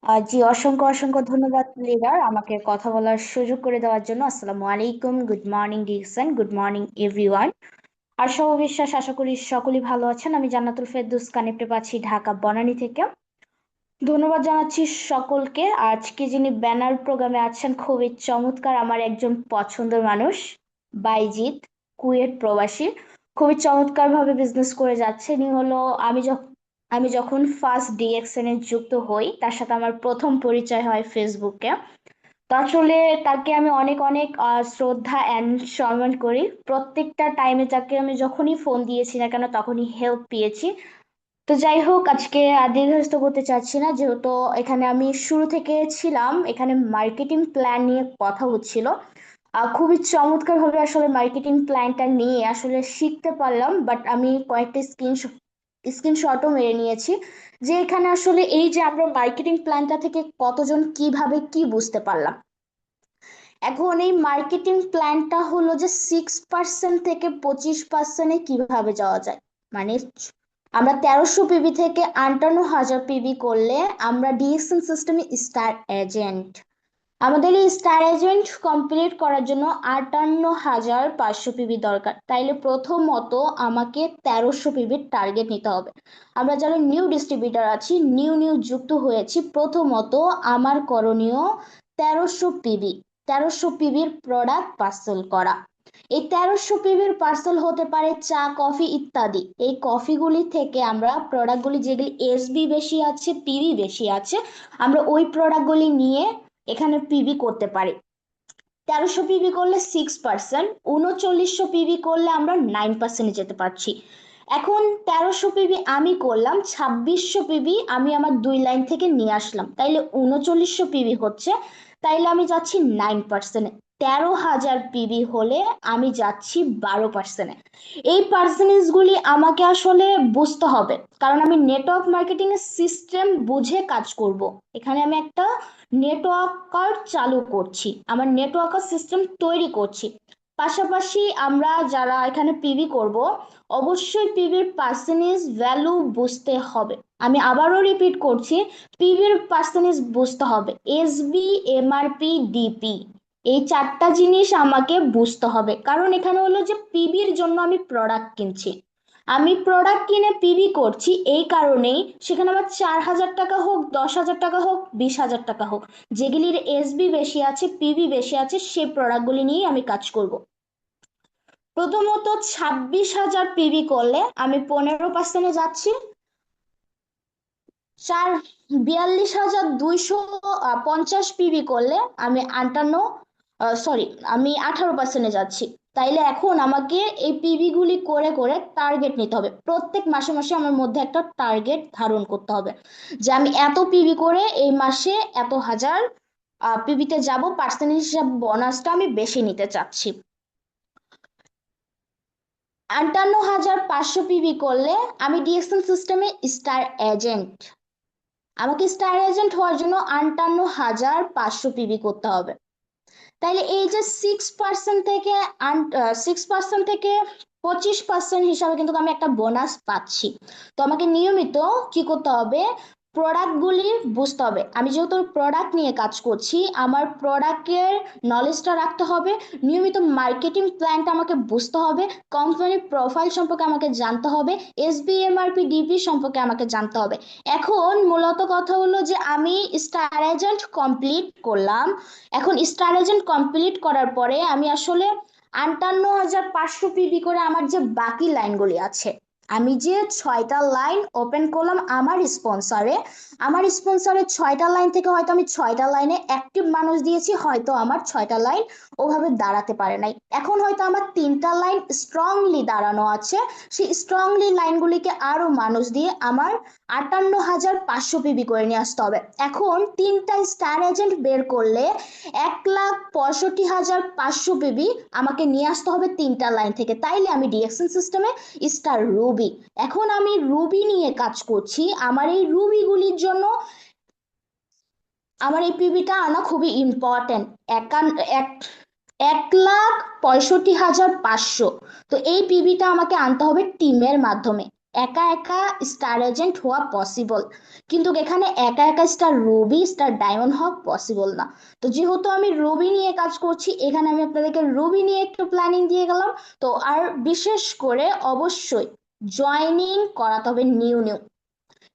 জি, অসংখ্য অসংখ্য ধন্যবাদ লিডার, আমাকে কথা বলার সুযোগ করে দেওয়ার জন্য। আসসালামু আলাইকুম, good morning Dickson, good morning everyone. আর সব বিশ্বাস, আশা করি সকলেই ভালো আছেন। আমি জান্নাতুল ফেরদৌস কানেক্টে পাচ্ছি ঢাকা বনানী থেকে। ধন্যবাদ জানাচ্ছি সকলকে। আজকে যিনি ব্যানার প্রোগ্রামে আছেন খুবই চমৎকার, আমার একজন পছন্দের মানুষ, বাইজিৎ, কুয়েত প্রবাসী। খুবই চমৎকার ভাবে বিজনেস করে যাচ্ছে। ইনি হলো, আমি যখন ফার্স্ট ডিএক্সএন এ যুক্ত হই, তার সাথে আমার প্রথম পরিচয় হয় ফেসবুকে। তো আসলে তাকে আমি অনেক অনেক শ্রদ্ধা অ্যান্ড সম্মান করি। প্রত্যেকটা টাইমে তাকে আমি যখনই ফোন দিয়েছি না কেন তখনই হেল্প পেয়েছি। তো যাই হোক, আজকে আর দীর্ঘায়িত করতে চাচ্ছি না, যেহেতু এখানে আমি শুরু থেকে ছিলাম। এখানে মার্কেটিং প্ল্যান নিয়ে কথা হচ্ছিল। খুবই চমৎকার ভাবে আসলে মার্কেটিং প্ল্যানটা নিয়ে আসলে শিখতে পারলাম, বাট আমি কয়েকটা স্ক্রিনশটও মেরে নিয়েছি, যে এখানে আসলে এই যে আমরা মার্কেটিং প্ল্যানটা থেকে কতজন কিভাবে কি বুঝতে পারলাম। এখন এই মার্কেটিং প্ল্যানটা হলো যে 6% থেকে 25%-এ কিভাবে যাওয়া যায়। মানে আমরা 1300 পিবি থেকে 58,000 পিবি করলে আমরা ডিএক্সএন সিস্টেমে স্টার এজেন্ট, আমাদের এই স্টার এজেন্ট কমপ্লিট করার জন্য 58,500 পিবি দরকার। তাইলে প্রথমত আমাকে 1300 পিবির টার্গেট নিতে হবে। আমরা যারা নিউ ডিস্ট্রিবিউটার আছি, নিউ নিউ যুক্ত হয়েছি, প্রথমত আমার করণীয় 1300 পিবি, 1300 পিবির প্রোডাক্ট পার্সেল করা। এই 1300 পিবির পার্সেল হতে পারে চা, কফি ইত্যাদি। এই কফিগুলি থেকে আমরা প্রোডাক্টগুলি, যেগুলি এসবি বেশি আছে, পিবি বেশি আছে, আমরা ওই প্রোডাক্টগুলি নিয়ে এখানে পিবি করতে পারি। 1300 পিবি করলে 6%, 3900 পিবি করলে আমরা 9%-এ যেতে পারছি। এখন 1300 পিবি আমি করলাম, 2600 পিবি আমি আমার 2 লাইন থেকে নিয়ে আসলাম, তাইলে 3900 পিবি হচ্ছে। তাইলে আমি যাচ্ছি 9%-এ। 13,000 পিবি হলে আমি যাচ্ছি 12%-এ। এই পার্সেন্টেজগুলি আমাকে আসলে বুঝতে হবে, কারণ আমি নেটওয়ার্ক মার্কেটিং এর সিস্টেম বুঝে কাজ করব। এখানে আমি একটা নেটওয়ার্কার চালু করছি, আমার নেটওয়ার্কার সিস্টেম তৈরি করছি। পাশাপাশি আমরা যারা এখানে পিভি করব, অবশ্যই পিভির পার্সেন্টেজ ভ্যালু বুঝতে হবে। আমি আবারও রিপিট করছি, পিভির পার্সেন্টেজ বুঝতে হবে। এসবি, এমআরপি, ডিপি, এই চারটা জিনিস আমাকে বুঝতে হবে, কারণ এখানে হলো যে পিভির জন্য আমি প্রোডাক্ট কিনছি। আমি প্রোডাক্ট কিনে পিভি করছি এই কারণেই, সেখানে আমার 4,000 টাকা হোক, 10,000 টাকা হোক, 20,000 টাকা হোক, যেগুলির এসবি বেশি আছে, পিভি বেশি আছে, সেই প্রোডাক্টগুলি নিয়েই আমি কাজ করব। প্রথমত 26,000 পিভি করলে আমি 15%-এ যাচ্ছি। 42,250 পিভি করলে আমি 18%-এ যাচ্ছি। তাইলে এখন আমাকে এই পিভি গুলি করে করে টার্গেট নিতে হবে। প্রত্যেক মাসে মাসে আমার মধ্যে একটা টার্গেট ধারণ করতে হবে, যে আমি এত পিভি করে এই মাসে এত হাজার পিভিতে যাব, পার্সেন্টেজ হিসাব বোনাসটা আমি বেশি নিতে চাচ্ছি। 58,500 পিভি করলে আমি ডিএক্সএল সিস্টেমে স্টার এজেন্ট, আমাকে স্টার এজেন্ট হওয়ার জন্য 58,500 পিভি করতে হবে। তাইলে এই যে 6% থেকে 25% হিসাবে কিন্তু আমি একটা বোনাস পাচ্ছি। তো আমাকে নিয়মিত কি করতে হবে, প্রোডাক্টগুলি বুঝতে হবে। আমি যেহেতু প্রোডাক্ট নিয়ে কাজ করছি, আমার প্রোডাক্টের নলেজটা রাখতে হবে। নিয়মিত মার্কেটিং প্ল্যানটা আমাকে বুঝতে হবে। কোম্পানির প্রোফাইল সম্পর্কে আমাকে জানতে হবে। এসবিএমআরপি ডিপি সম্পর্কে আমাকে জানতে হবে। এখন মূলত কথা হলো যে আমি স্টার এজেন্ট কমপ্লিট করলাম। এখন স্টার এজেন্ট কমপ্লিট করার পরে আমি আসলে 58,500 পিবি করে আমার যে বাকি লাইনগুলি আছে, আমি যে 6টা লাইন ওপেন করলাম আমার স্পন্সরে 6টা লাইন থেকে হয়তো আমি 6টা লাইনে অ্যাক্টিভ মানুষ দিয়েছি, হয়তো আমার 6টা লাইন ওভাবে দাঁড়াতে পারে নাই। এখন হয়তো আমার 3টা লাইন স্ট্রংলি দাঁড়ানো আছে, সেই স্ট্রংলি লাইনগুলিকে আরো মানুষ দিয়ে আমার 58,500 পিবি করে নিয়ে আসতে হবে। এখন তিনটা স্টার এজেন্ট বের করলে 1,65,500 পিবি আমাকে নিয়ে আসতে হবে 3টা লাইন থেকে। তাইলে আমি ডিএক্সএন সিস্টেমে স্টার রুবি, এখন আমি রুবি নিয়ে কাজ করছি। আমার এই রুবিগুলির জন্য আমার এই পিবিটা আনা খুবই ইম্পর্টেন্ট। এক 1,65,500। তো এই পিবিটা আমাকে আনতে হবে টিমের মাধ্যমে। একা একা স্টার এজেন্ট হওয়া পসিবল, কিন্তু এখানে একা একা স্টার রবি স্টার ডায়মন্ড হওয়া পসিবল না। তো যেহেতু আমি রবি নিয়ে কাজ করছি, এখানে আমি আপনাদেরকে রবি নিয়ে একটু প্ল্যানিং দিয়ে গেলাম। তো আর বিশেষ করে অবশ্যই জয়নিং করাতে হবে new new,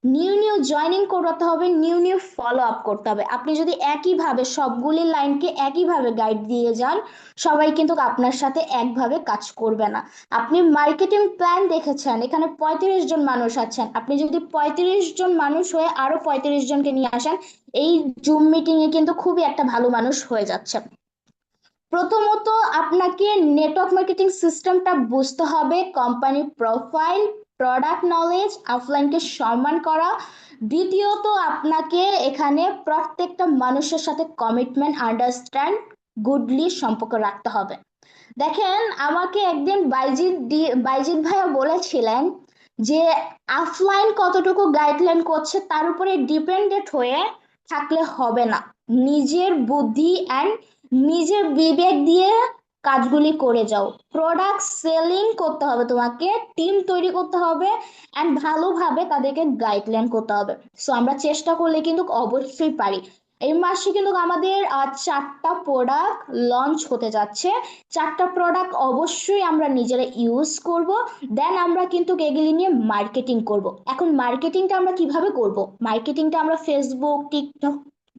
new new joining করাতে হবে, নিউ নিউ ফলো আপ করতে হবে। আপনি যদি একইভাবে সবগুলি লাইনকে একইভাবে গাইড দিয়ে যান, সবাই কিন্তু আপনার সাথে একভাবে কাজ করবে না। আপনি মার্কেটিং প্ল্যান দেখেছেন, এখানে 35 জন মানুষ আছেন, আপনি যদি 35 জন মানুষ হয়ে আরো 35 জনকে নিয়ে আসেন, এই জুম মিটিং এ কিন্তু খুবই একটা ভালো মানুষ হয়ে যাচ্ছে। প্রথমত আপনাকে নেটওয়ার্ক মার্কেটিং সিস্টেমটা বুঝতে হবে, কোম্পানি প্রোফাইল, প্রোডাক্ট নলেজ, অফলাইনকে সম্মান করা। দ্বিতীয়ত আপনাকে এখানে প্রত্যেকটা মানুষের সাথে কমিটমেন্ট, আন্ডারস্ট্যান্ড, গুডলি সম্পর্ক রাখতে হবে। দেখেন, আমাকে একদিন বাইজিৎ ভাইয়া বলেছিলেন যে অফলাইন কতটুকু গাইডলাইন করছে তার উপরে ডিপেন্ডেন্ট হয়ে থাকলে হবে না, নিজের বুদ্ধি অ্যান্ড নিজের বিবেক দিয়ে কাজগুলি করে যাও। প্রোডাক্ট সেলিং করতে হবে, তোমাকে টিম তৈরি করতে হবে অ্যান্ড ভালোভাবে তাদেরকে গাইডলাইন করতে হবে। সো আমরা চেষ্টা করলে কিন্তু অবশ্যই পারি। এই মাসে কিন্তু আমাদের 4টা প্রোডাক্ট লঞ্চ হতে যাচ্ছে। 4টা প্রোডাক্ট অবশ্যই আমরা নিজেরা ইউজ করব, দেন আমরা কিন্তু এগুলি নিয়ে মার্কেটিং করব। এখন মার্কেটিংটা আমরা কিভাবে করব? মার্কেটিংটা আমরা ফেসবুক,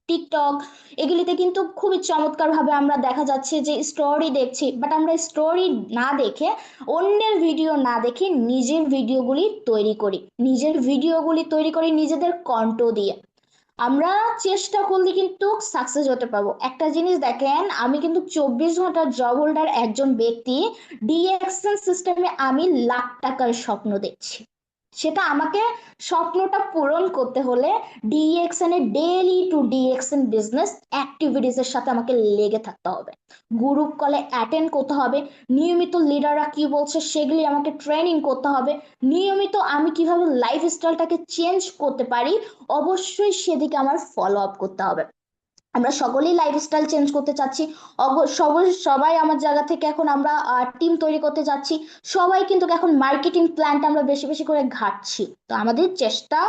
টিকটক এগুলিতে কিন্তু খুবই চমৎকার ভাবে আমরা দেখা যাচ্ছে যে স্টোরি দেখছি, বাট আমরা স্টোরি না দেখে, অন্যের ভিডিও না দেখে নিজের ভিডিওগুলি তৈরি করি নিজেদের কন্ঠ দিয়ে। আমরা চেষ্টা করলে কিন্তু সাকসেস হতে পারবো। একটা জিনিস দেখেন, আমি কিন্তু 24 ঘন্টার জব হোল্ডার একজন ব্যক্তি, ডিএক্সএন সিস্টেমে আমি লাখ টাকার স্বপ্ন দেখছি। সেটা আমাকে স্বপ্নটা পূরণ করতে হলে ডিএক্সএন এর daily to DXN business activities এর সাথে আমাকে লেগে থাকতে হবে, গ্রুপ কলে অ্যাটেন্ড করতে হবে, নিয়মিত লিডাররা কি বলছে সেগুলি আমাকে ট্রেনিং করতে হবে, নিয়মিত আমি কিভাবে লাইফস্টাইলটাকে চেঞ্জ করতে পারি অবশ্যই সেদিকে আমার ফলো আপ করতে হবে। আমরা সকলেই লাইফস্টাইল চেঞ্জ করতে চাচ্ছি, সবাই আমার জায়গা থেকে এখন আমরা টিম তৈরি করতে যাচ্ছি, সবাই কিন্তু এখন মার্কেটিং প্ল্যানটা আমরা বেশি বেশি করে ঘাটছি। তো আমাদের চেষ্টা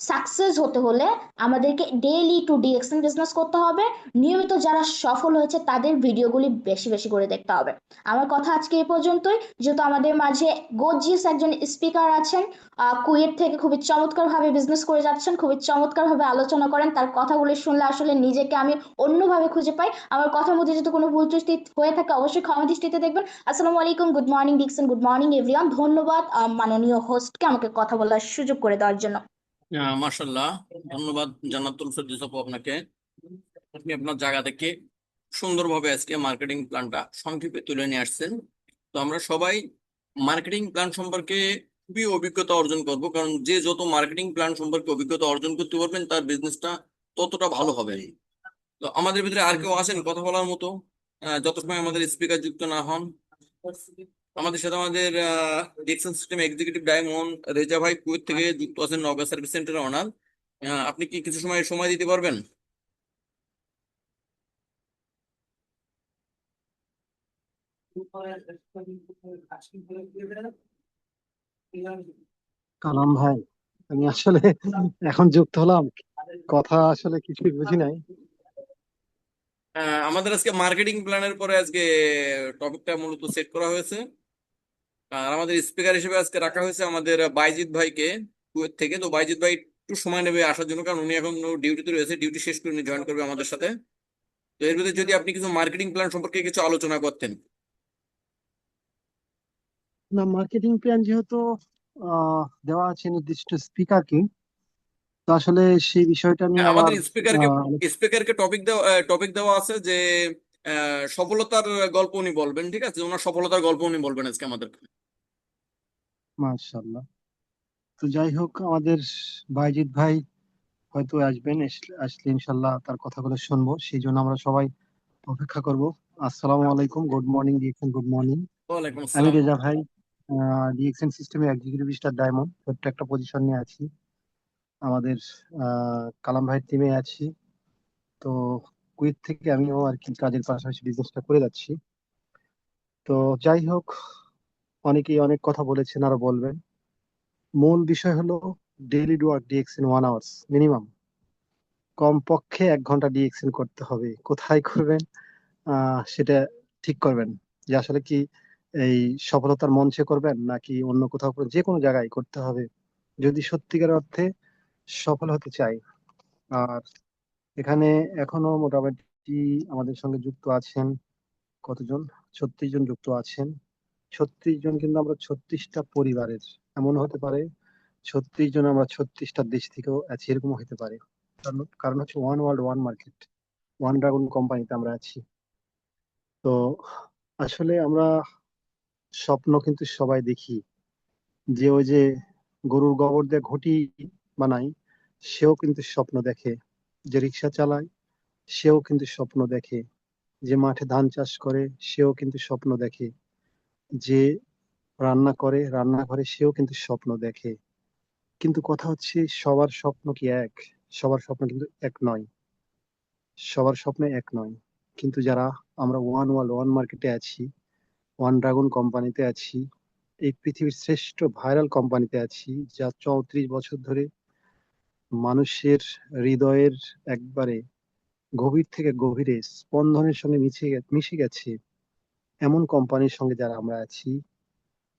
সাকসেস হতে হলে আমাদেরকে ডেইলি টু ডিএক্সএন বিজনেস করতে হবে, নিয়মিত যারা সফল হয়েছে তাদের ভিডিওগুলি বেশি বেশি করে দেখতে হবে। আমার কথা আজকে এই পর্যন্তই। যেহেতু আমাদের মাঝে গর্জিয়াস একজন স্পিকার আছেন, কুয়েত থেকে খুবই চমৎকার ভাবে বিজনেস করে যাচ্ছেন, খুবই চমৎকার ভাবে আলোচনা করেন, তার কথাগুলো শুনলে আসলে নিজেকে আমি অন্যভাবে খুঁজে পাই। আমার কথার মধ্যে যদি কোনো ভুল ত্রুটি হয়ে থাকে অবশ্যই ক্ষমা দৃষ্টিতে দেখবেন। আসসালামু আলাইকুম, good morning Dickson, good morning everyone. ধন্যবাদ মাননীয় হোস্টকে আমাকে কথা বলার সুযোগ করে দেওয়ার জন্য। মাশাল্লাহ, ধন্যবাদ জান্নাতুল ফেরদৌস আপু আপনাকে। আপনি আপনার জায়গা থেকে সুন্দরভাবে আজকে মার্কেটিং প্ল্যানটা সংক্ষেপে তুলে নিয়ে আসছেন। তো আমরা সবাই মার্কেটিং প্ল্যান সম্পর্কে খুবই অভিজ্ঞতা অর্জন করব, কারণ যে যত মার্কেটিং প্ল্যান সম্পর্কে অভিজ্ঞতা অর্জন করতে পারবেন তার বিজনেসটা ততটা ভালো হবে। তো আমাদের ভিতরে আর কেউ আছেন কথা বলার মতো? যত সময় আমাদের স্পিকার যুক্ত না হন, আমাদের সাথে আমাদের diction system executive diamond Reza ভাই কুয়েত থেকে যুক্ত আছেন, নওগাঁ সার্ভিস সেন্টারের ওনার। আপনি কি কিছু সময় সময় দিতে পারবেন? কালাম ভাই, আমি আসলে এখন যুক্ত হলাম, কথা আসলে কিছুই বুঝি নাই। আমাদের আজকে মার্কেটিং প্ল্যানের পরে আজকে টপিকটা মূলত সেট করা হয়েছে। আর আমাদের স্পিকার হিসেবে আজকে রাখা হয়েছে আমাদের বাইজিৎ ভাইকে কুয়েত থেকে। তো বাইজিৎ ভাই একটু সময় নেবে আসার জন্য, কারণ উনি এখন ডিউটিতে রয়েছে, ডিউটি শেষ করে উনি জয়েন করবে আমাদের সাথে। তো এর ভিতরে যদি আপনি কিছু মার্কেটিং প্ল্যান সম্পর্কে কিছু আলোচনা করতেন। না, মার্কেটিং প্ল্যান যেহেতু দেওয়া আছে নির্দিষ্ট স্পিকারকে, তো আসলে সেই বিষয়টা নিয়ে হ্যাঁ, আমাদের আবার স্পিকারকে স্পিকারকে টপিক দেওয়া আছে যে সফলতার গল্প উনি বলবেন। ঠিক আছে, ওনার সফলতার গল্প উনি বলবেন আজকে আমাদের। মাশাআল্লাহ। তো যাই হোক, আমাদের বাইজিৎ ভাই হয়তো আসবেন, আসলে ইনশাল্লাহ তার কথাগুলো শুনবো, সেই জন্য আমরা সবাই অপেক্ষা করব। আসসালামু আলাইকুম, good morning DXN, good morning. ওয়ালাইকুম আমি আসসালাম। রেজা ভাই, ডিএক্সএন সিস্টেমে এক্সিকিউটিভ স্টার ডায়মন্ড ছোট্ট একটা পজিশন নিয়ে আছি, আমাদের কালাম ভাইয়ের টিমে আছি। তো কুয়েত থেকে আমিও আর কি কাজের পাশাপাশি বিজনেসটা করে যাচ্ছি। তো যাই হোক, অনেকেই অনেক কথা বলেছেন, আরো বলবেন। মূল বিষয় হলো daily work DXN 1 hours minimum, কমপক্ষে 1 ঘন্টা ডিএক্সএন করতে হবে। কোথায় করবেন সেটা ঠিক করবেন, যে আসলে কি এই সফলতার মঞ্চে করবেন নাকি অন্য কোথাও করবেন, যে কোনো জায়গায় করতে হবে যদি সত্যিকার অর্থে সফল হতে চাই। আর এখানে এখনো মোটামুটি আমাদের সঙ্গে যুক্ত আছেন কতজন, 36 জন যুক্ত আছেন। 36 জন কিন্তু আমরা 36টা পরিবারের, এমন হতে পারে 36 জন আমরা 36টা দেশ থেকেও আছি, এরকম হতে পারে। কারণ হচ্ছে one world one market, one dragon কোম্পানিতে আমরা আছি। তো আসলে আমরা স্বপ্ন কিন্তু সবাই দেখি, যে ওই যে গরুর গোবর দিয়ে ঘটি বানাই, সেও কিন্তু স্বপ্ন দেখে। যে রিক্সা চালায় সেও কিন্তু স্বপ্ন দেখে। যে মাঠে ধান চাষ করে সেও কিন্তু স্বপ্ন দেখে। যে রান্না করে রান্নাঘরে সেও কিন্তু স্বপ্ন দেখে। কিন্তু কথা হচ্ছে সবার স্বপ্ন কি এক? সবার স্বপ্ন কিন্তু এক নয়। সবার স্বপ্ন এক নয়। কিন্তু যারা আমরা ওয়ান ওয়ার্ল্ড ওয়ান মার্কেটে আছি, ওয়ান ড্রাগন কোম্পানিতে আছি, এই পৃথিবীর শ্রেষ্ঠ ভাইরাল কোম্পানিতে আছি, যা 34 বছর ধরে মানুষের হৃদয়ের একবারে গভীর থেকে গভীরে স্পন্দনের সঙ্গে মিশে গেছে, এমন কোম্পানির সঙ্গে যারা আমরা আছি,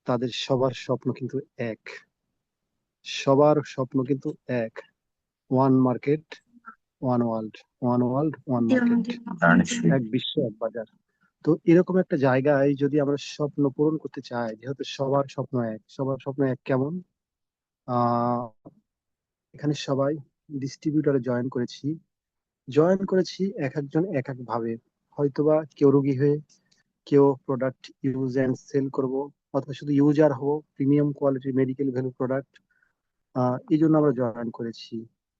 তাদের সবার স্বপ্ন কিন্তু এক। সবার স্বপ্ন কিন্তু এক। One market, one world, one world one market, এক বিশ্ব এক বাজার। তো এরকম একটা জায়গায় যদি আমরা স্বপ্ন পূরণ করতে চাই, যেহেতু সবার স্বপ্ন এক, সবার স্বপ্ন এক কেমন, আহ এখানে সবাই ডিস্ট্রিবিউটরে জয়েন করেছি এক একজন এক এক ভাবে। হয়তোবা কেউ রোগী হয়ে, কেউ প্রোডাক্ট ইউজ অ্যান্ড সেল করব, অথবা শুধু ইউজার হব, প্রিমিয়াম কোয়ালিটির মেডিকেল ভ্যালু প্রোডাক্ট, এই জন্য আমরা জয়েন করেছি।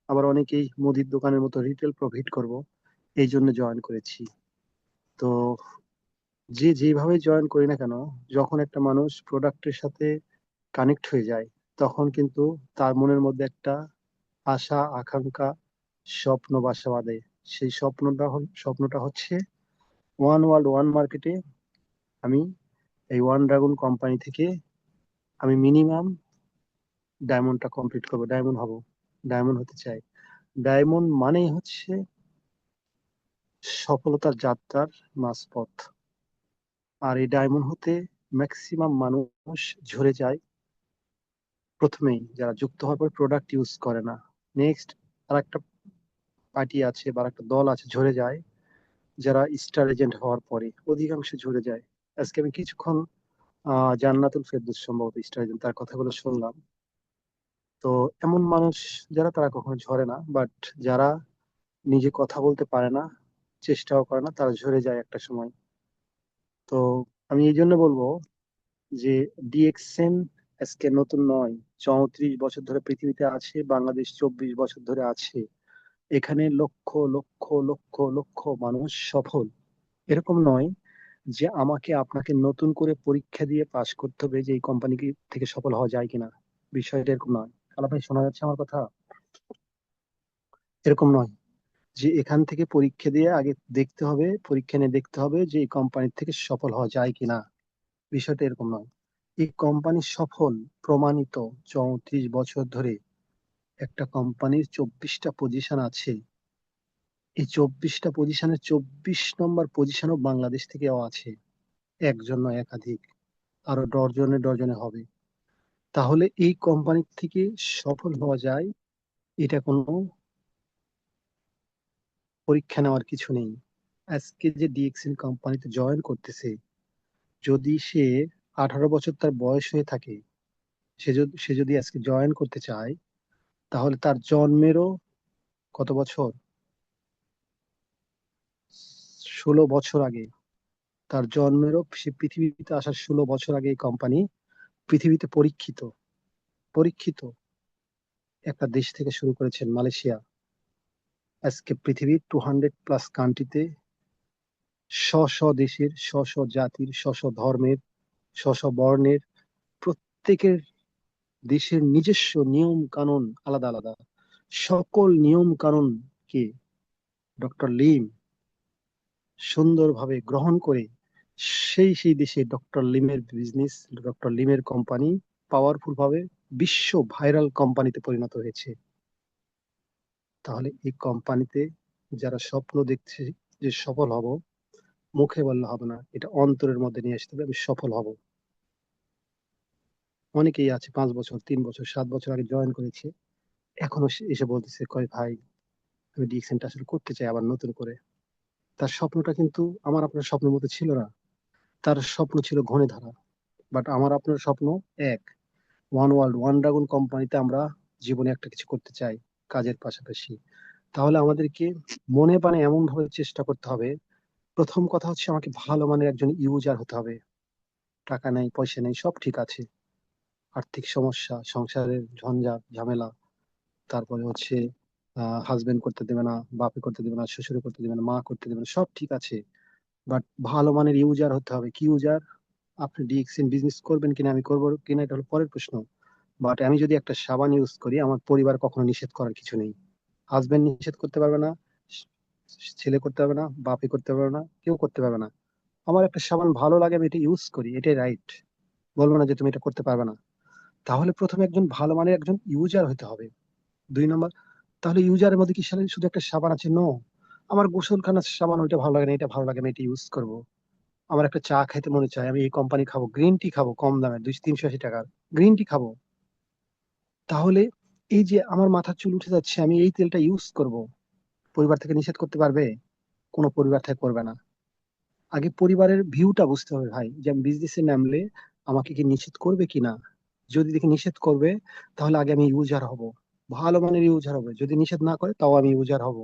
আবার অনেকেই মুদির দোকানের মতো রিটেল প্রফিট করব, এই জন্য জয়েন করেছি। তো যে যেভাবে জয়েন করি না কেন, যখন একটা মানুষ প্রোডাক্টের সাথে কানেক্ট হয়ে যায়, তখন কিন্তু তার মনের মধ্যে একটা আশা আকাঙ্ক্ষা স্বপ্ন বাসা বাঁধে। সেই স্বপ্নটা হচ্ছে ওয়ান ওয়ার্ল্ড ওয়ান মার্কেটে আমি এই ওয়ান ড্রাগন কোম্পানি থেকে আমি মিনিমাম ডায়মন্ডটা কমপ্লিট করবো, ডায়মন্ড হব, ডায়মন্ড হতে চাই। ডায়মন্ড মানেই হচ্ছে সফলতার যাত্রার মাঝপথ। আর এই ডায়মন্ড হতে ম্যাক্সিমাম মানুষ ঝরে যায় প্রথমেই, যারা যুক্ত হওয়ার পর প্রোডাক্ট ইউজ করে না। নেক্সট আর একটা পার্টি আছে বা একটা দল আছে ঝরে যায়, যারা স্টার এজেন্ট হওয়ার পরে অধিকাংশ ঝরে যায়। আজকে আমি কিছুক্ষণ জান্নাতুল ফেরদৌস সম্ভবত স্টার এজেন্ট, তার কথাগুলো শুনলাম। তো এমন মানুষ যারা, তারা কখনো ঝরে না, বাট যারা নিজে কথা বলতে পারে না, চেষ্টাও করে না, তারা ঝরে যায় একটা সময়। তো আমি এই জন্য বলবো যে ডিএক্সএন আজকে নতুন নয়, 34 বছর ধরে পৃথিবীতে আছে, বাংলাদেশ 24 বছর ধরে আছে। এখানে লক্ষ লক্ষ লক্ষ লক্ষ মানুষ সফল। এরকম নয় যে আমাকে আপনাকে নতুন করে পরীক্ষা দিয়ে পাশ করতে হবে যে এই কোম্পানি থেকে সফল হওয়া যায় কিনা। বিষয়টা এরকম নয়। খালা ভাই, শোনা যাচ্ছে আমার কথা? এরকম নয় যে এখান থেকে পরীক্ষা দিয়ে আগে দেখতে হবে, পরীক্ষা নিয়ে দেখতে হবে যে এই কোম্পানির থেকে সফল হওয়া যায় কিনা। বিষয়টা এরকম নয়। এই কোম্পানি সফল, প্রমাণিত। 34 বছর ধরে একটা কোম্পানির 24টা পজিশন আছে। এই 24টা পজিশনের 24 নম্বর পজিশনও বাংলাদেশ থেকেও আছে, একজন নয়, একাধিক, আরো ডজনে ডজনে হবে। তাহলে এই কোম্পানির থেকে সফল হওয়া যায়, এটা কোনো পরীক্ষা নেওয়ার কিছু নেই। আজকে যে ডিএক্সএন কোম্পানিতে জয়েন করতেছে, যদি সে 18 বছর তার বয়স হয়ে থাকে, সে যদি আজকে জয়েন করতে চায়, তাহলে তার জন্মেরও কত বছর, 16 বছর আগে, তার জন্মেরও, সে পৃথিবীতে আসার 16 বছর আগে এই কোম্পানি পৃথিবীতে পরীক্ষিত পরীক্ষিত একটা দেশ থেকে শুরু করেছেন, মালয়েশিয়া। আজকে পৃথিবীর 200+ কান্ট্রিতে, দেশের, জাতির, ধর্মের, বর্ণের, প্রত্যেকের দেশের নিজস্ব নিয়ম কানুন আলাদা আলাদা। সকল নিয়ম কানুনকে ডক্টর লিম সুন্দরভাবে গ্রহণ করে সেই সেই দেশে ডক্টর লিমের বিজনেস, ডক্টর লিমের কোম্পানি পাওয়ারফুল ভাবে বিশ্ব ভাইরাল কোম্পানিতে পরিণত হয়েছে। তাহলে এই কোম্পানিতে যারা স্বপ্ন দেখছে যে সফল হব, মুখে বললে হবে না, এটা অন্তরের মধ্যে নিয়ে আসতে হবে আমি সফল হব। অনেকেই আছে 5 বছর, 3 বছর, 7 বছর আগে জয়েন করেছে, এখনো সে এসে বলতেছে, কয় ভাই আমি ডিএক্সএনটা আসলে করতে চাই আবার নতুন করে। তার স্বপ্নটা কিন্তু আমার আপনার স্বপ্নের মতো ছিল না, তার স্বপ্ন ছিল ঘনে ধরা। বাট আমার আপনার স্বপ্ন এক, ওয়ান ওয়ার্ল্ড ওয়ান ড্রাগন কোম্পানিতে আমরা জীবনে একটা কিছু করতে চাই কাজের পাশাপাশি। তাহলে আমাদেরকে মনে প্রাণে এমন ভাবে চেষ্টা করতে হবে। প্রথম কথা হচ্ছে আমাকে ভালো মানের একজন ইউজার হতে হবে। টাকা নেই, পয়সা নেই, সব ঠিক আছে, আর্থিক সমস্যা, সংসারের ঝঞ্ঝাট ঝামেলা, তারপরে হচ্ছে হাজবেন্ড করতে দেবে না, বাপে করতে দেবে না, শ্বশুরে করতে দেবে না, মা করতে দেবে না, সব ঠিক আছে। বাট ভালো মানের ইউজার হতে হবে। কি ইউজার? আপনি ডিএক্সএন বিজনেস করবেন কিনা, আমি করবো কিনা, এটা হলো পরের প্রশ্ন। বাট আমি যদি একটা সাবান ইউজ করি, আমার পরিবার কখনো নিষেধ করার কিছু নেই। হাজবেন্ড নিষেধ করতে পারবে না, ছেলে করতে পারবে না, বাপে করতে পারবে না, কেউ করতে পারবে না। আমার একটা সাবান ভালো লাগে, আমি এটা ইউজ করি, এটাই রাইট। বলবো না যে তুমি এটা করতে পারবে না। তাহলে প্রথমে একজন ভালো মানের একজন ইউজার হতে হবে। 2 নম্বর, তাহলে ইউজারের মধ্যে কি শুধু একটা সাবান আছে? নো। আমার গোসলখানার সাবান, ওইটা ভালো লাগে না, এটা ভালো লাগে, আমি এটা ইউজ করবো। আমার একটা চা খাইতে মনে চায়, আমি এই কোম্পানি খাবো, গ্রিন টি খাবো, কম দামে 200-380 টাকার গ্রিন টি খাবো। তাহলে এই যে আমার মাথার চুল উঠে যাচ্ছে, আমি এই তেলটা ইউজ করব, পরিবার থেকে নিষেধ করতে পারবে? কোনো পরিবার থেকে করবে না। আগে পরিবারের ভিউটা বুঝতে হবে ভাই, যে আমি বিজনেসে নামলে আমাকে কি নিষেধ করবে কিনা। যদি দেখে নিষেধ করবে, তাহলে আগে আমি ইউজার হব, ভালো মানের ইউজার হবে। যদি নিষেধ না করে, তাও আমি ইউজার হব।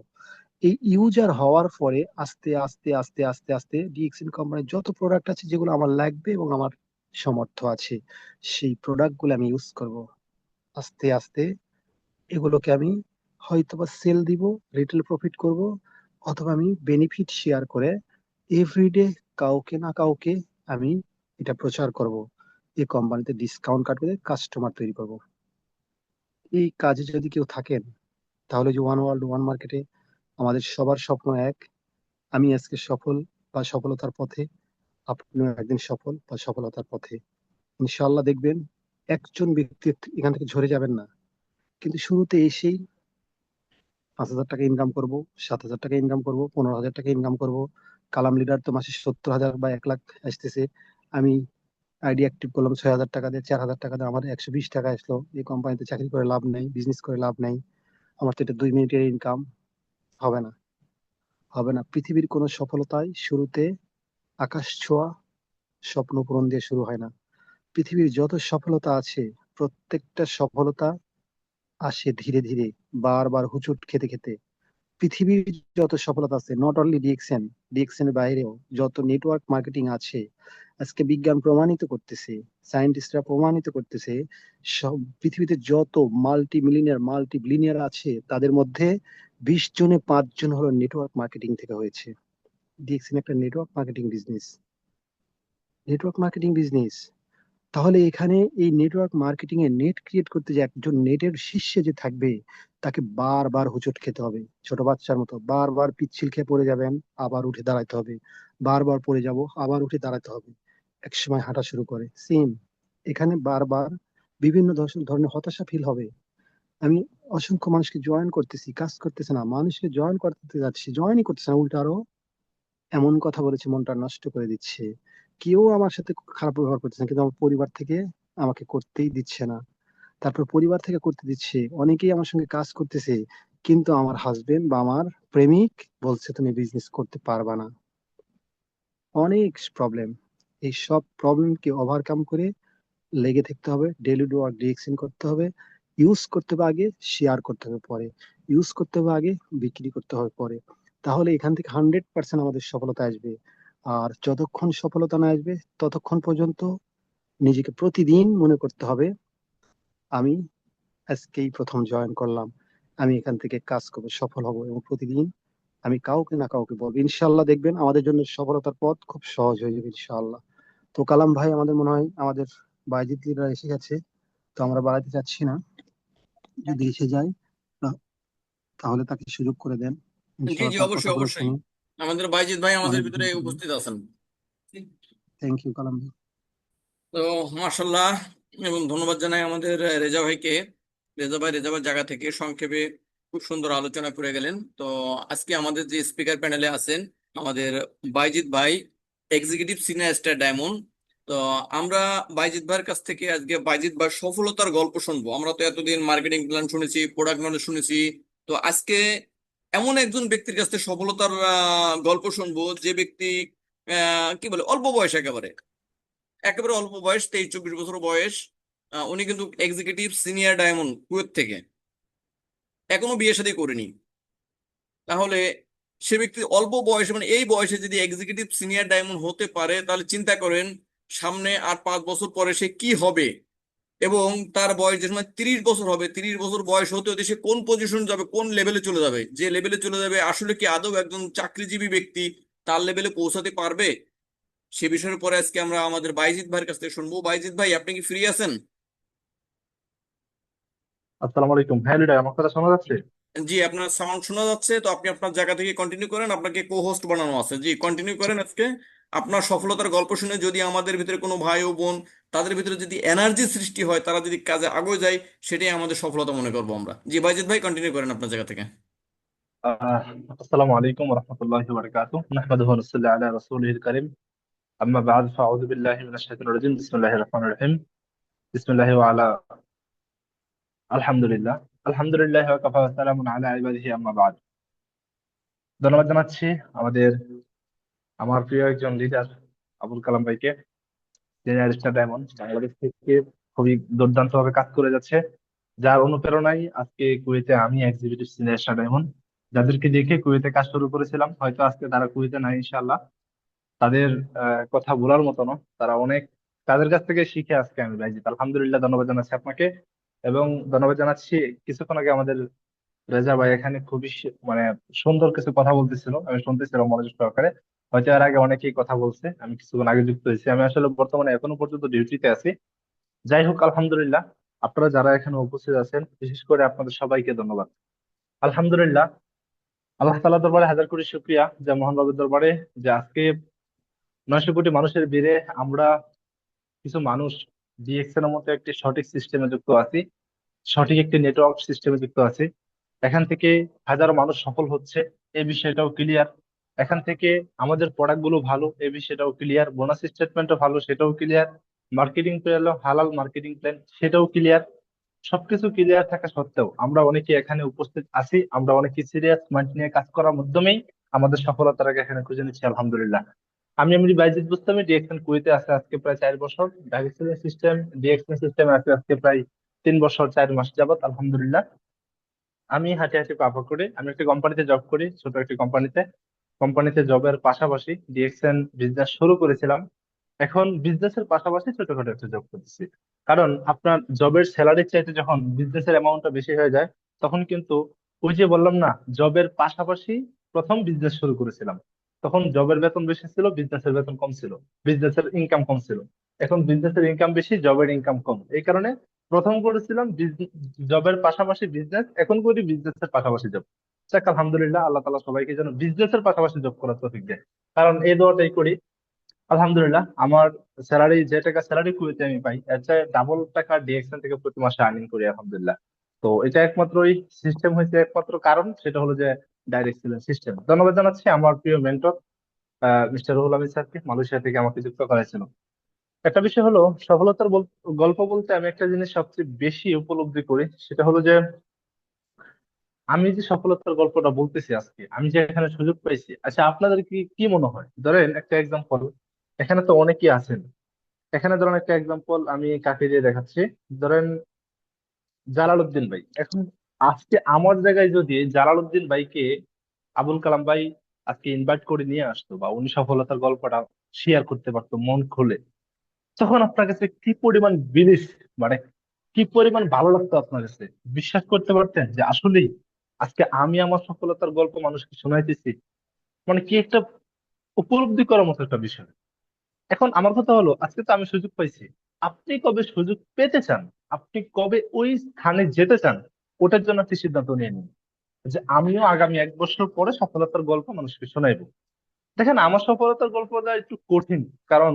এই ইউজার হওয়ার পরে আস্তে আস্তে আস্তে আস্তে আস্তে ডিএক্সএন কোম্পানির যত প্রোডাক্ট আছে যেগুলো আমার লাগবে এবং আমার সামর্থ্য আছে, সেই প্রোডাক্ট গুলো আমি ইউজ করব। আস্তে আস্তে এগুলোকে আমি হয়তোবা সেল দিব, রিটেল প্রফিট করব, অথবা আমি বেনিফিট শেয়ার করে এভরিডে কাউকে না কাউকে আমি এটা প্রচার করব। এই কোম্পানিতে ডিসকাউন্ট কাট করে কাস্টমার তৈরি করব। এই কাজে যদি কেউ থাকেন, তাহলে যে ওয়ান ওয়ার্ল্ড ওয়ান মার্কেটে আমাদের সবার স্বপ্ন এক। আমি আজকে সফল বা সফলতার পথে, আপনিও একদিন সফল বা সফলতার পথে। ইনশাআল্লাহ দেখবেন একজন ব্যক্তি এখান থেকে ঝরে যাবেন না। কিন্তু শুরুতে এসেই 5,000 টাকা ইনকাম করব, 7,000 টাকা ইনকাম করব, 15,000 টাকা ইনকাম করব। কালাম লিডার তো মাসে 70,000 বা 1 লাখ আসতেছে। আমি আইডি অ্যাক্টিভ করলাম 6,000 টাকা দিয়ে, 4,000 টাকা দিয়ে, আমার 120 টাকা আসলো। এই কোম্পানিতে চাকরি করে লাভ নেই, বিজনেস করে লাভ নেই, আমার তো এটা 2 মিনিটের ইনকাম। হবে না, হবে না। পৃথিবীর কোনো সফলতাই শুরুতে আকাশ ছোঁয়া স্বপ্ন পূরণ দিয়ে শুরু হয় না। পৃথিবীর যত সফলতা আছে, প্রত্যেকটা সফলতা আসে ধীরে ধীরে, বারবার হুচুট খেতে খেতে। পৃথিবীর যত সফলতা আছে, নট অনলি ডিএক্সএন, ডিএক্সএন এর বাইরেও যত নেটওয়ার্ক মার্কেটিং আছে, আজকে বিজ্ঞান প্রমাণিত করতেছে, সায়েন্টিস্টরা প্রমাণিত করতেছে, সব পৃথিবীতে যত মাল্টি মিলিয়নিয়ার মাল্টি বিলিয়নিয়ার আছে, তাদের মধ্যে 20 জনে 5 জন হলো নেটওয়ার্ক মার্কেটিং থেকে হয়েছে। ডিএক্সএন একটা network marketing business, network marketing business. তাহলে এখানে এই নেটওয়ার্ক মার্কেটিং এ নেট ক্রিয়েট করতে, যে একজন নেটের শীর্ষে যে থাকবে, তাকে বারবার হোঁচট খেতে হবে, ছোট বাচ্চার মতো বারবার পিচ্ছিল খেয়ে পড়ে যাবেন, আবার উঠে দাঁড়াতে হবে, বারবার পড়ে যাব, আবার উঠে দাঁড়াতে হবে, একসময় হাঁটা শুরু করে সেম। এখানে বারবার বিভিন্ন ধরনের হতাশা ফিল হবে। আমি অসংখ্য মানুষকে জয়েন করতেছি, কাজ করতেছে না, মানুষকে জয়েন করতে যাচ্ছি, জয়েনই করতেছে না, উল্টা আরো এমন কথা বলেছে, মনটা নষ্ট করে দিচ্ছে। কেউ আমার সাথে খারাপ ব্যবহার করতেছে না, কিন্তু আমার পরিবার থেকে আমাকে করতেই দিচ্ছে না। তারপর পরিবার থেকে করতে দিচ্ছে, অনেকেই আমার সঙ্গে কাজ করতেছে, কিন্তু আমার হাজবেন্ড বা আমার প্রেমিক বলছে তুমি বিজনেস করতে পারবা না। অনেক প্রবলেম। এই সব প্রবলেমকে ওভারকাম করে লেগে থাকতে হবে, ডেইলি ডু ওয়ার্ক ডিরেকশন করতে হবে। ইউজ করতে হবে আগে, শেয়ার করতে হবে পরে। ইউজ করতে হবে আগে, বিক্রি করতে হবে পরে। তাহলে এখান থেকে 100% আমাদের সফলতা আসবে। আর যতক্ষণ সফলতা না আসবে, ততক্ষণ পর্যন্ত নিজেকে প্রতিদিন মনে করতে হবে, আমি আজকেই প্রথম জয়েন করলাম, আমি এখান থেকে কাজ করবো, সফল হব, এবং প্রতিদিন আমি কাউকে না কাউকে বলবো। ইনশাল্লাহ দেখবেন আমাদের জন্য সফলতার পথ খুব সহজ হয়ে যাবে ইনশাআল্লাহ। তো কালাম ভাই, আমাদের মনে হয় আমাদের বাইজিৎ লিডার এসে গেছে, তো আমরা বাড়াতে চাচ্ছি না। যদি এসে যায়, তা- তাহলে তাকে সুযোগ করে দেন, জি ইনশাআল্লাহ জি, তার অবশ্যই কথাগুলো অবশ্যই। শুনি। আমাদের বাইজিৎ ভাই আমাদের অনেক ভিতরে ধন্যবাদ। উপস্থিত আছেন। থ্যাংক ইউ কালাম ভাই। তো মাশাল্লাহ, এবং ধন্যবাদ জানাই আমাদের রেজা ভাইকে। রেজা ভাই জায়গা থেকে সংক্ষেপে খুব সুন্দর আলোচনা করে গেলেন। তো আজকে আমাদের যে স্পিকার প্যানেলে আছেন আমাদের বাইজিৎ ভাই, এক্সিকিউটিভ সিনিয়র স্টার ডায়মন্ড। তো আমরা বাইজিৎ ভাইয়ের কাছ থেকে আজকে বাইজিৎ ভাইয়ের সফলতার গল্প শুনবো। আমরা তো এতদিন মার্কেটিং প্ল্যান শুনেছি, প্রোডাক্ট নলেজ শুনেছি। তো আজকে এমন একজন ব্যক্তির কাছ থেকে সফলতার গল্প শুনবো, যে ব্যক্তি কি বলে অল্প বয়স, একেবারে একেবারে অল্প বয়স, 23-24 বছর বয়স। উনি কিন্তু এক্সিকিউটিভ সিনিয়র ডায়মন্ড কুয়েত থেকে, এখনো বিয়ে শাদী করেনি। তাহলে সে ব্যক্তি অল্প বয়সে, মানে এই বয়সে যদি এক্সিকিউটিভ সিনিয়র ডায়মন্ড হতে পারে, তাহলে চিন্তা করেন সামনে আর 5 বছর পরে সে কি হবে। এবং তার বয়স যে সময় 30 বছর হবে, 30 বছর বয়স হতে হতে সে কোন পজিশন যাবে, কোন লেভেলে চলে যাবে, যে লেভেলে চলে যাবে আসলে কি আদৌ একজন চাকরিজীবী ব্যক্তি তার লেভেলে পৌঁছাতে পারবে। সে বিষয়ের পরে আজকে আমরা আমাদের বাইজিৎ ভাইয়ের কাছ থেকে শুনবো। বাইজিৎ ভাই, আপনি কি ফ্রি আছেন? আসসালামু আলাইকুম। হ্যাঁ লিডার, আমার কথা শোনা যাচ্ছে? জি, আপনার সাউন্ড শোনা যাচ্ছে। তো আপনি আপনার জায়গা থেকে কন্টিনিউ করেন, আপনাকে কো হোস্ট বানানো আছে। জি, কন্টিনিউ করেন। আজকে আপনার সফলতার গল্প শুনে যদি আমাদের ভিতরে কোনো ভাই ও বোন, তাদের ভিতরে যদি এনার্জি সৃষ্টি হয়, তারা যদি কাজে আগে যায়, সেটাই আমাদের সফলতা মনে করবো আমরা। জি বাইজিৎ ভাই, কন্টিনিউ করেন আপনার জায়গা থেকে। আহ, আসসালামু আলাইকুম ওয়া রাহমাতুল্লাহি ওয়া বারাকাতুহু। নাহমাদুহু ওয়া নুসাল্লি আলা রাসূলিহিল কারীম। আম্মা বা'দ, ফাআউযু বিল্লাহি মিনাশ শাইতানির রাজীম। বিসমিল্লাহির রহমানির রহিম। বিসমিল্লাহি ওয়া আলা আলহামদুলিল্লাহ। আলহামদুলিল্লাহি ওয়া কাফা ওয়া সালামুন আলা ইবাদিহি আম্মা বা'দ। ধন্যবাদ জানাচ্ছি আমাদের আমার প্রিয় একজন লিডার আবুল কালাম ভাইকে। সিনিয়র স্টার ডায়মন্ড বাংলাদেশ থেকে খুবই দুর্দান্ত ভাবে কাজ করে যাচ্ছে, যার অনুপ্রেরণায় আজকে কুয়েতে আমি এক্সিকিউটিভ সিনিয়র স্টার ডায়মন্ড। যাদেরকে দেখে কুয়েতে কাজ শুরু করেছিলাম, হয়তো আজকে তারা কুয়েতে নাই ইনশাআল্লাহ। তাদের কথা বলার মতো না, তারা অনেক, তাদের কাছ থেকে শিখে আজকে আমি বাইজিত। আলহামদুলিল্লাহ, ধন্যবাদ জানাচ্ছি আপনাকে। এবং ধন্যবাদ জানাচ্ছি, কিছুক্ষণ আগে আমাদের রেজা ভাই এখানে খুবই মানে সুন্দর কিছু কথা বলতেছিল, আমি শুনতেছিলাম মনোযোগ সহকারে। হয়তো এর আগে অনেকেই কথা বলছে, আমি কিছুক্ষণ আগে যুক্ত হয়েছি। আমি আসলে বর্তমানে এখনো পর্যন্ত ডিউটিতে আছি। যাই হোক, আলহামদুলিল্লাহ, আপনারা যারা এখানে উপস্থিত আছেন, বিশেষ করে আপনাদের সবাইকে ধন্যবাদ। আলহামদুলিল্লাহ, আল্লাহ তাআলা দরবারে হাজার কোটি শুকরিয়া, যে মহান রবের দরবারে, যে আজকে 900 কোটি মানুষের ভিড়ে আমরা কিছু মানুষ ডিএক্সএন এর মতো একটি সঠিক সিস্টেমে যুক্ত আছি, সঠিক একটি নেটওয়ার্ক সিস্টেমে যুক্ত আছি। এখান থেকে হাজারো মানুষ সফল হচ্ছে, এই বিষয়টাও ক্লিয়ার। এখান থেকে আমাদের প্রোডাক্ট গুলো ভালো, এই বিষয়টাও ক্লিয়ার। বোনাস স্টেটমেন্টও ভালো, সেটাও ক্লিয়ার। মার্কেটিং প্ল্যান, হালাল মার্কেটিং প্ল্যান, সেটাও ক্লিয়ার। সবকিছু ক্লিয়ার থাকা সত্ত্বেও আমরা অনেকে এখানে উপস্থিত আছি, আমরা অনেকে সিরিয়াস মাইন্ড নিয়ে কাজ করার মাধ্যমেই আমাদের সফলতাটাকে এখানে খুঁজে নিচ্ছি আলহামদুলিল্লাহ। আমি বাইজিদ বুস্তামি, ডিএক্সএন কুয়েতে আছে আজকে প্রায় 4 বছর। ডাইরেকশন সিস্টেম, ডিএক্সএন সিস্টেমে আছে আজকে প্রায় 3 বছর 4 মাস যাবত আলহামদুলিল্লাহ। আমি হাঁটি হাঁটি পা করে, আমি একটা কোম্পানিতে জব করি, ছোট একটি কোম্পানিতে। কোম্পানিতে জবের পাশাপাশি ডিএক্সএন বিজনেস শুরু করেছিলাম। এখন বিজনেসের পাশাপাশি ছোটখাটো একটা জব করতেছি। কারণ আপনার জবের স্যালারির চাইতে যখন বিজনেসের অ্যামাউন্টটা বেশি হয়ে যায়, তখন কিন্তু ওই যে বললাম না, জবের পাশাপাশি প্রথম বিজনেস শুরু করেছিলাম, তখন জবের বেতন বেশি ছিল, বিজনেসের বেতন কম ছিল, বিজনেসের ইনকাম কম ছিল। এখন বিজনেসের ইনকাম বেশি, জবের ইনকাম কম। এই কারণে প্রথম করেছিলাম জবের পাশাপাশি বিজনেস, এখন করি বিজনেসের পাশাপাশি জব। যাক আলহামদুলিল্লাহ, আল্লাহ তালা সবাইকে যেন বিজনেসের পাশাপাশি জব করার তৌফিক দেয়। কারণ এই দোয়াটাই করি। আলহামদুলিল্লাহ, আমার স্যালারি, যে টাকা স্যালারি কুয়েতে আমি পাই, এর চেয়ে ডাবল টাকা ডিএক্সএন থেকে প্রতি মাসে আর্নিং করি আলহামদুলিল্লাহ। তো এটা একমাত্রই সিস্টেম হয়েছে, একমাত্র কারণ সেটা হলো যে ডাইরেক্ট সেলিং সিস্টেম। ধন্যবাদ জানাচ্ছি আমার প্রিয় মেন্টর মিস্টার রুহুল আমিন স্যারকে, মালয়েশিয়া থেকে আমাকে যুক্ত করেছিল। একটা বিষয় হলো, সফলতার গল্প বলতে আমি একটা জিনিস সবচেয়ে বেশি উপলব্ধি করি, সেটা হলো যে আমি যে সফলতার গল্পটা বলতেছি আজকে, আমি যে এখানে সুযোগ পাইছি, আচ্ছা আপনাদের কি কি মনে হয়? ধরেন একটা এক্সাম্পল, এখানে তো অনেকেই আছেন, এখানে ধরেন একটা এক্সাম্পল আমি কাকে দিয়ে দেখাচ্ছি। ধরেন জালালউদ্দিন ভাই। এখন আজকে আমার জায়গায় যদি জালালউদ্দিন ভাইকে আবুল কালাম ভাই আজকে ইনভাইট করে নিয়ে আসতো, বা উনি সফলতার গল্পটা শেয়ার করতে পারতো মন খুলে, তখন আপনার কাছে কি পরিমাণ বিলিফ, মানে কি পরিমাণ ভালো লাগতো আপনার কাছে? বিশ্বাস করতে পারতেন যে আসলেই আজকে আমি আমার সফলতার গল্প মানুষকে শোনাইতেছি? মানে কি একটা উপলব্ধি করার মতো একটা বিষয়। এখন আমার কথা হলো, আজকে তো আমি সুযোগ পাইছি, আপনি কবে সুযোগ পেতে চান, আপনি কবে ওই স্থানে যেতে চান, ওটার জন্য আপনি সিদ্ধান্ত নিয়ে নিন যে আমিও আগামী 1 বছর পরে সফলতার গল্প মানুষকে শোনাইবো। দেখেন, আমার সফলতার গল্পটা একটু কঠিন, কারণ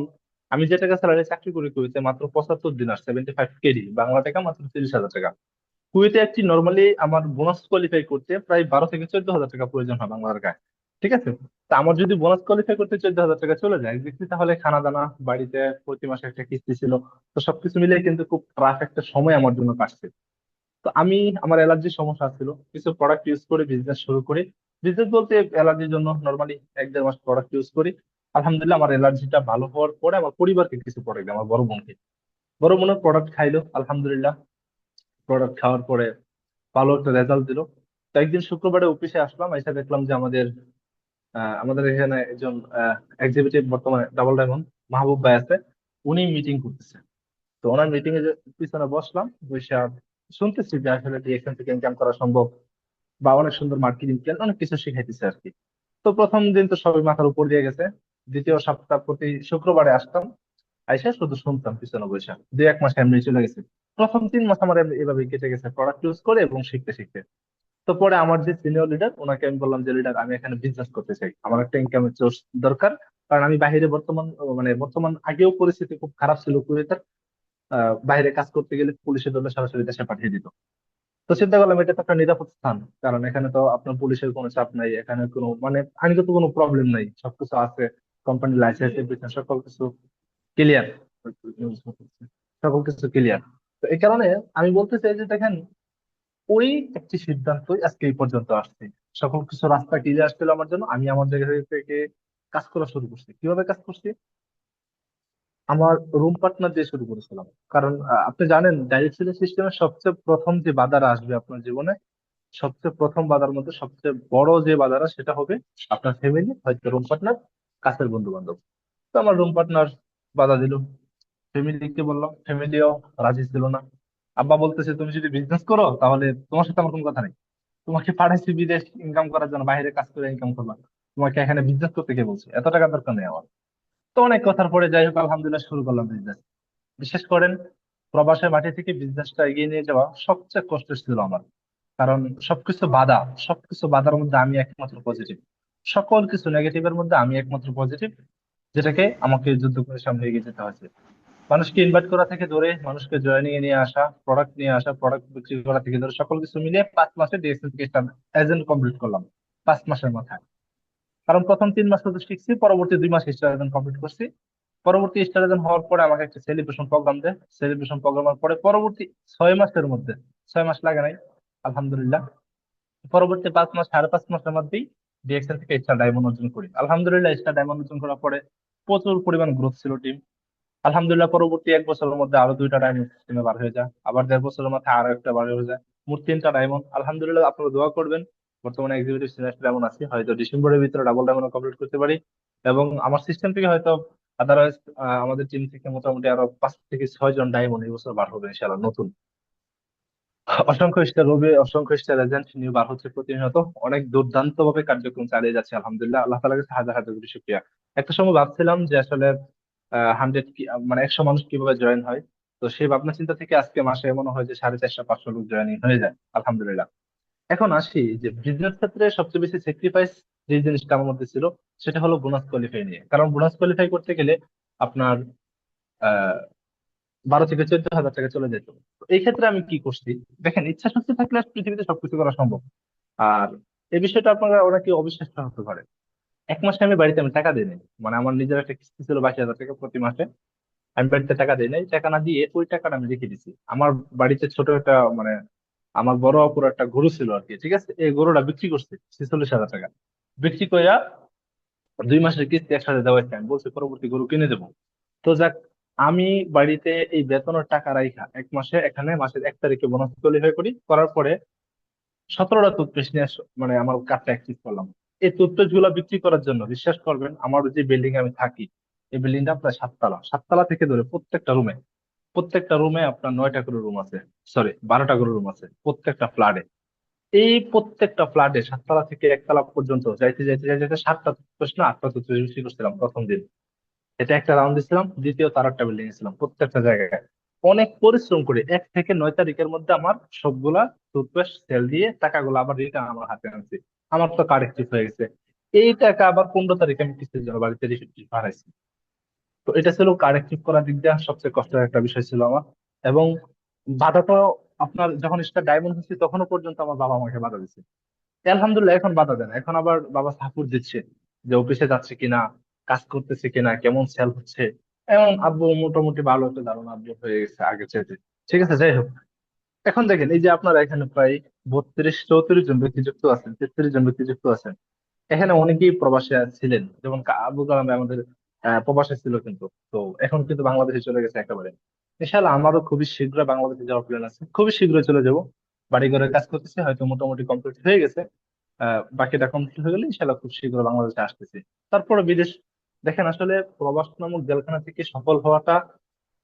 আমি যে টাকা স্যালারি চাকরি করি কুয়েতে মাত্র 75 দিন আর 75 KD, বাংলা টাকা মাত্র 30,000 টাকা। কুয়েতে একটি নর্মালি আমার বোনাস কোয়ালিফাই করতে প্রায় 12 থেকে 14 হাজার টাকা প্রয়োজন হয় বাংলা টাকায়। ঠিক আছে, তা আমার যদি বোনাস কোয়ালিফাই করতে 14 হাজার টাকা চলে যায় দেখছি, তাহলে খানা দানা, বাড়িতে প্রতি মাসে একটা কিস্তি ছিল, তো সবকিছু মিলে কিন্তু খুব টাফ একটা সময় আমার জন্য কাটছে। তো আমি, আমার অ্যালার্জির সমস্যা ছিল, কিছু প্রোডাক্ট ইউজ করে বিজনেস শুরু করি। বিজনেস বলতে অ্যালার্জির জন্য নর্মালি 1-1.5 মাস প্রোডাক্ট ইউজ করি। আলহামদুলিল্লাহ আমার অ্যালার্জিটা ভালো হওয়ার পরে আমার পরিবারকে কিছু প্রোডাক্ট, আমার বড় বোনের প্রোডাক্ট খাইলো আলহামদুলিল্লাহ। প্রোডাক্ট খাওয়ার পরে ভালো একটা রেজাল্ট দিল। তো একদিন শুক্রবারে অফিসে আসলাম, এসে দেখলাম যে আমাদের এখানে একজন এক্সিকিউটিভ, বর্তমানে ডাবল ডায়মন্ড, মাহবুব ভাই আছে, উনি মিটিং করতেছে। তো ওনার মিটিং এর পিছনে বসলাম, বসে শুনতেছি যে আসলে এখান থেকে ইনকাম করা সম্ভব, বা অনেক সুন্দর মার্কেটিং প্ল্যান, অনেক কিছু শিখাইতেছে আর কি। তো প্রথম দিন তো সবাই মাথার উপর দিয়ে গেছে। দ্বিতীয় সপ্তাহ প্রতি শুক্রবারে আসতাম, আইসা শুধু শুনতাম পিছনে বসে। 2-1 মাস এমনি চলে গেছে। প্রথম 3 মাস আমার এভাবে কেটে গেছে প্রোডাক্ট ইউজ করে এবং শিখতে শিখতে। তো পরে আমার যে সিনিয়র লিডার, ওনাকে আমি বললাম যে লিডার, আমি এখানে বিজনেস করতে চাই, আমার একটা ইনকামের সোর্স দরকার। কারণ আমি বাইরে বর্তমান আগেও পরিস্থিতি খুব খারাপ ছিল কুয়েতের। বাইরে কাজ করতে গেলে পুলিশের দলে সরাসরি দেশে পাঠিয়ে দিত। তো চিন্তা করলাম এটা তো একটা নিরাপদ স্থান, কারণ এখানে তো আপনার পুলিশের কোনো চাপ নাই, এখানে কোনো আইনগত কোনো প্রবলেম নাই, সবকিছু আছে, কোম্পানি লাইসেন্স, এভরিথিং সকল কিছু ক্লিয়ার, সকল কিছু ক্লিয়ার। তো এই কারণে আমি বলতে চাই যে দেখেন, ওই একটি সিদ্ধান্তই আজকে এই পর্যন্ত আসছে। সকল কিছু রাস্তা ক্লিয়ার ছিল আমার জন্য, আমি আমার জায়গা থেকে কাজ করা শুরু করছি। কিভাবে কাজ করছি? আমার রুম পার্টনার দিয়ে শুরু করেছিলাম। কারণ আপনি জানেন ডাইরেক্ট সেলিং সিস্টেমের সবচেয়ে প্রথম যে বাধাটা আসবে আপনার জীবনে, সবচেয়ে প্রথম বাধার মধ্যে সবচেয়ে বড় যে বাধাটা, সেটা হবে আপনার ফ্যামিলি, হয়তো রুম পার্টনার, কাছের বন্ধু বান্ধব। তো আমার রুম পার্টনার বাধা দিল, ফ্যামিলিকে বললাম, ফ্যামিলিও রাজি ছিল না। আব্বা বলতেছে তুমি যদি বিজনেস করো তাহলে তোমার সাথে আমার কোনো কথা নেই, তোমাকে পাঠাইছি বিদেশ ইনকাম করার জন্য, বাইরে কাজ করে ইনকাম করবা, তোমাকে এখানে বিজনেস করতে কে বলছে, এত টাকা দরকার নেই আমার। তো অনেক কথার পরে যাই হোক আলহামদুলিল্লাহ শুরু করলাম বিজনেস। বিশেষ করেন প্রবাসের মাটি থেকে বিজনেসটা এগিয়ে নিয়ে যাওয়া সবচেয়ে কষ্টের ছিল আমার। কারণ সবকিছু বাধা, সবকিছু বাধার মধ্যে আমি একমাত্র পজিটিভ, সকল কিছু নেগেটিভের মধ্যে আমি একমাত্র পজিটিভ, যেটাকে আমাকে যুদ্ধ করে সামনে এগিয়ে যেতে হয়েছে। মানুষকে ইনভাইট করা থেকে ধরে, মানুষকে জয়েনিং এ নিয়ে আসা, প্রোডাক্ট নিয়ে আসা, প্রোডাক্ট বিক্রি করা থেকে ধরে সকল কিছু মিলিয়ে 5 মাসে ডিএক্সএল থেকে এজেন্ট কমপ্লিট করলাম, 5 মাসের মাথায়। কারণ প্রথম 3 মাস শুধু শিখছি, পরবর্তী 2 মাস স্টার এজেন্ট কমপ্লিট করছি। পরবর্তী স্টার এজেন্ট হওয়ার পরে আমাকে একটা সেলিব্রেশন প্রোগ্রাম দেয়, সেলিব্রেশন প্রোগ্রামের পরে পরবর্তী 6 মাসের মধ্যে, 6 মাস লাগে নাই আলহামদুলিল্লাহ, পরবর্তী 5 মাস, 5.5 মাসের মধ্যেই ডিএক্সএল থেকে স্টার ডায়মন্ড অর্জন করি। আলহামদুলিল্লাহ স্টার ডায়মন্ড অর্জন করার পরে প্রচুর পরিমাণ গ্রোথ ছিল টিম। আলহামদুলিল্লাহ পরবর্তী 1 বছরের মধ্যে আরো 2টা ডায়মন্ড সিস্টেমে বার হয়ে যায়, আবার 1.5 বছরের মধ্যে আরো একটা বার হয়ে যায়, মোট 3টা ডায়মন্ড। আলহামদুলিল্লাহ আপনারা দোয়া করবেন, বর্তমানে এক্সিকিউটিভ সিনিয়র ডায়মন্ড আছি, হয়তো ডিসেম্বরের ভিতরে ডাবল ডায়মন্ড কমপ্লিট করতে পারি। এবং আমার সিস্টেম থেকে হয়তো আদারওয়াইজ আমাদের টিম থেকে মোটামুটি আরো 5 থেকে 6 জন ডায়মন্ড এই বছর বার হবে ইনশাআল্লাহ নতুন। অসংখ্য স্টার রবি, অসংখ্য স্টার এজেন্ট নিউ বার হচ্ছে প্রতিনিয়ত। অনেক দুর্দান্ত ভাবে কার্যক্রম চালিয়ে যাচ্ছে আলহামদুলিল্লাহ, আল্লাহ তাআলার কাছে হাজার হাজার কোটি শুকরিয়া। একটা সময় ভাবছিলাম যে আসলে 100 100 মানুষ কিভাবে জয়েন হয়। তো সেই ভাবনা চিন্তা থেকে আজকে মাসে মনে হয় যে 450-500 লোক জয়েনিং হয়ে যায় আলহামদুলিল্লাহ। এখন আসি যে বিজনেস ক্ষেত্রে সবচেয়ে বেশি স্যাক্রিফাইস যে জিনিসটা আমার মধ্যে ছিল, সেটা হলো বোনাস কোয়ালিফাই নিয়ে। কারণ বোনাস কোয়ালিফাই করতে গেলে আপনার 12 থেকে 14 হাজার টাকা চলে যেত। তো এই ক্ষেত্রে আমি কি করছি, দেখেন ইচ্ছা শক্তি থাকলে পৃথিবীতে সবকিছু করা সম্ভব। আর এই বিষয়টা আপনারা অনেকে অবিশ্বাস হতে পারে, 1 মাসে আমি বাড়িতে আমি টাকা দিই নাই, আমার নিজের একটা কিস্তি ছিল 22,000 টাকা প্রতি মাসে, আমি বাড়িতে টাকা দিই নাই। টাকা না দিয়ে ওই টাকাটা আমি রেখে দিছি। আমার বাড়িতে ছোট একটা আমার বড় অপুর একটা গরু ছিল আর কি, ঠিক আছে, এই গরুটা বিক্রি করছি 46,000 টাকা। বিক্রি কইরা 2 মাসের কিস্তি একসাথে দেওয়া হয়েছে, আমি বলছি পরবর্তী গরু কিনে দেবো। তো যাক, আমি বাড়িতে এই বেতনের টাকা রাইখা 1 মাসে, এখানে মাসের 1 তারিখে বোনাস কোয়ালিফাই করি, করার পরে 17টা টুথপেস্ট নিয়ে আমার কার্ডটা অ্যাক্টিভ করলাম। এই টুথপেস্ট গুলা বিক্রি করার জন্য বিশ্বাস করবেন, আমার যে বিল্ডিং আমি থাকি, এই বিল্ডিংটা প্রায় 7 তলা, 7 তলা থেকে ধরে প্রত্যেকটা রুমে আপনার 9টা করে রুম আছে, সরি 12টা করে রুম আছে প্রত্যেকটা ফ্ল্যাটে। এই প্রত্যেকটা ফ্ল্যাটে 7 তলা থেকে 1 তলা পর্যন্ত যাইতে যাইতে যাইতে যাইতে 7টা টুথপেস্ট না 8টা টুথপেস্ট বিক্রি করছিলাম প্রথম দিন। এটা একটা রাউন্ড দিছিলাম, দ্বিতীয় তার একটা বিল্ডিং ছিলাম, প্রত্যেকটা জায়গায় অনেক পরিশ্রম করে 1 থেকে 9 তারিখের মধ্যে আমার সবগুলা টুথপেস্ট সেল দিয়ে টাকাগুলো আবার রিটার্ন আমার হাতে আনছি। আমার তো কার্ড অ্যাক্টিভ হয়ে গেছে। এই টাকা আবার 15 তারিখে আমি কিস্তির জন্য বাড়িতে রিসিপ্ট পাঠাইছি। তো এটা ছিল কারেক্টিভ করার দিক দিয়ে সবচেয়ে কষ্টের একটা বিষয় ছিল আমার। এবং বাধা তো আপনার যখন স্টার ডায়মন্ড হচ্ছে তখনও পর্যন্ত আমার বাবা আমাকে বাধা দিচ্ছে। আলহামদুলিল্লাহ এখন বাধা দেন, এখন আবার বাবা সাপোর্ট দিচ্ছে যে অফিসে যাচ্ছে কিনা, কাজ করতেছে কিনা, কেমন সেল হচ্ছে। এবং আব্বু মোটামুটি ভালো একটা ধারণা আব্বু হয়ে গেছে আগের চাইতে। ঠিক আছে, যাই হোক, এখন দেখেন এই যে আপনারা এখানে প্রায় 32-34 জন ব্যক্তি যুক্ত আছেন, 33 জন ব্যক্তি যুক্ত আছেন। এখানে অনেকেই প্রবাসী ছিলেন, যেমন আবুল কালাম ভাই আমাদের প্রবাসী ছিল কিন্তু। তো এখন কিন্তু বাংলাদেশে চলে গেছে একেবারে। ইনশাল্লাহ আমারও খুবই শীঘ্রই বাংলাদেশে যাওয়ার প্ল্যান আছে, খুবই শীঘ্রই চলে যাব। বাড়ি ঘরে কাজ করতেছে, হয়তো মোটামুটি কমপ্লিট হয়ে গেছে। বাকিটা কমপ্লিট হয়ে গেলে ইনশাল্লাহ খুব শীঘ্র বাংলাদেশে আসতেছি। তারপরে বিদেশ। দেখেন আসলে প্রবাস নামক জেলখানা থেকে সফল হওয়াটা,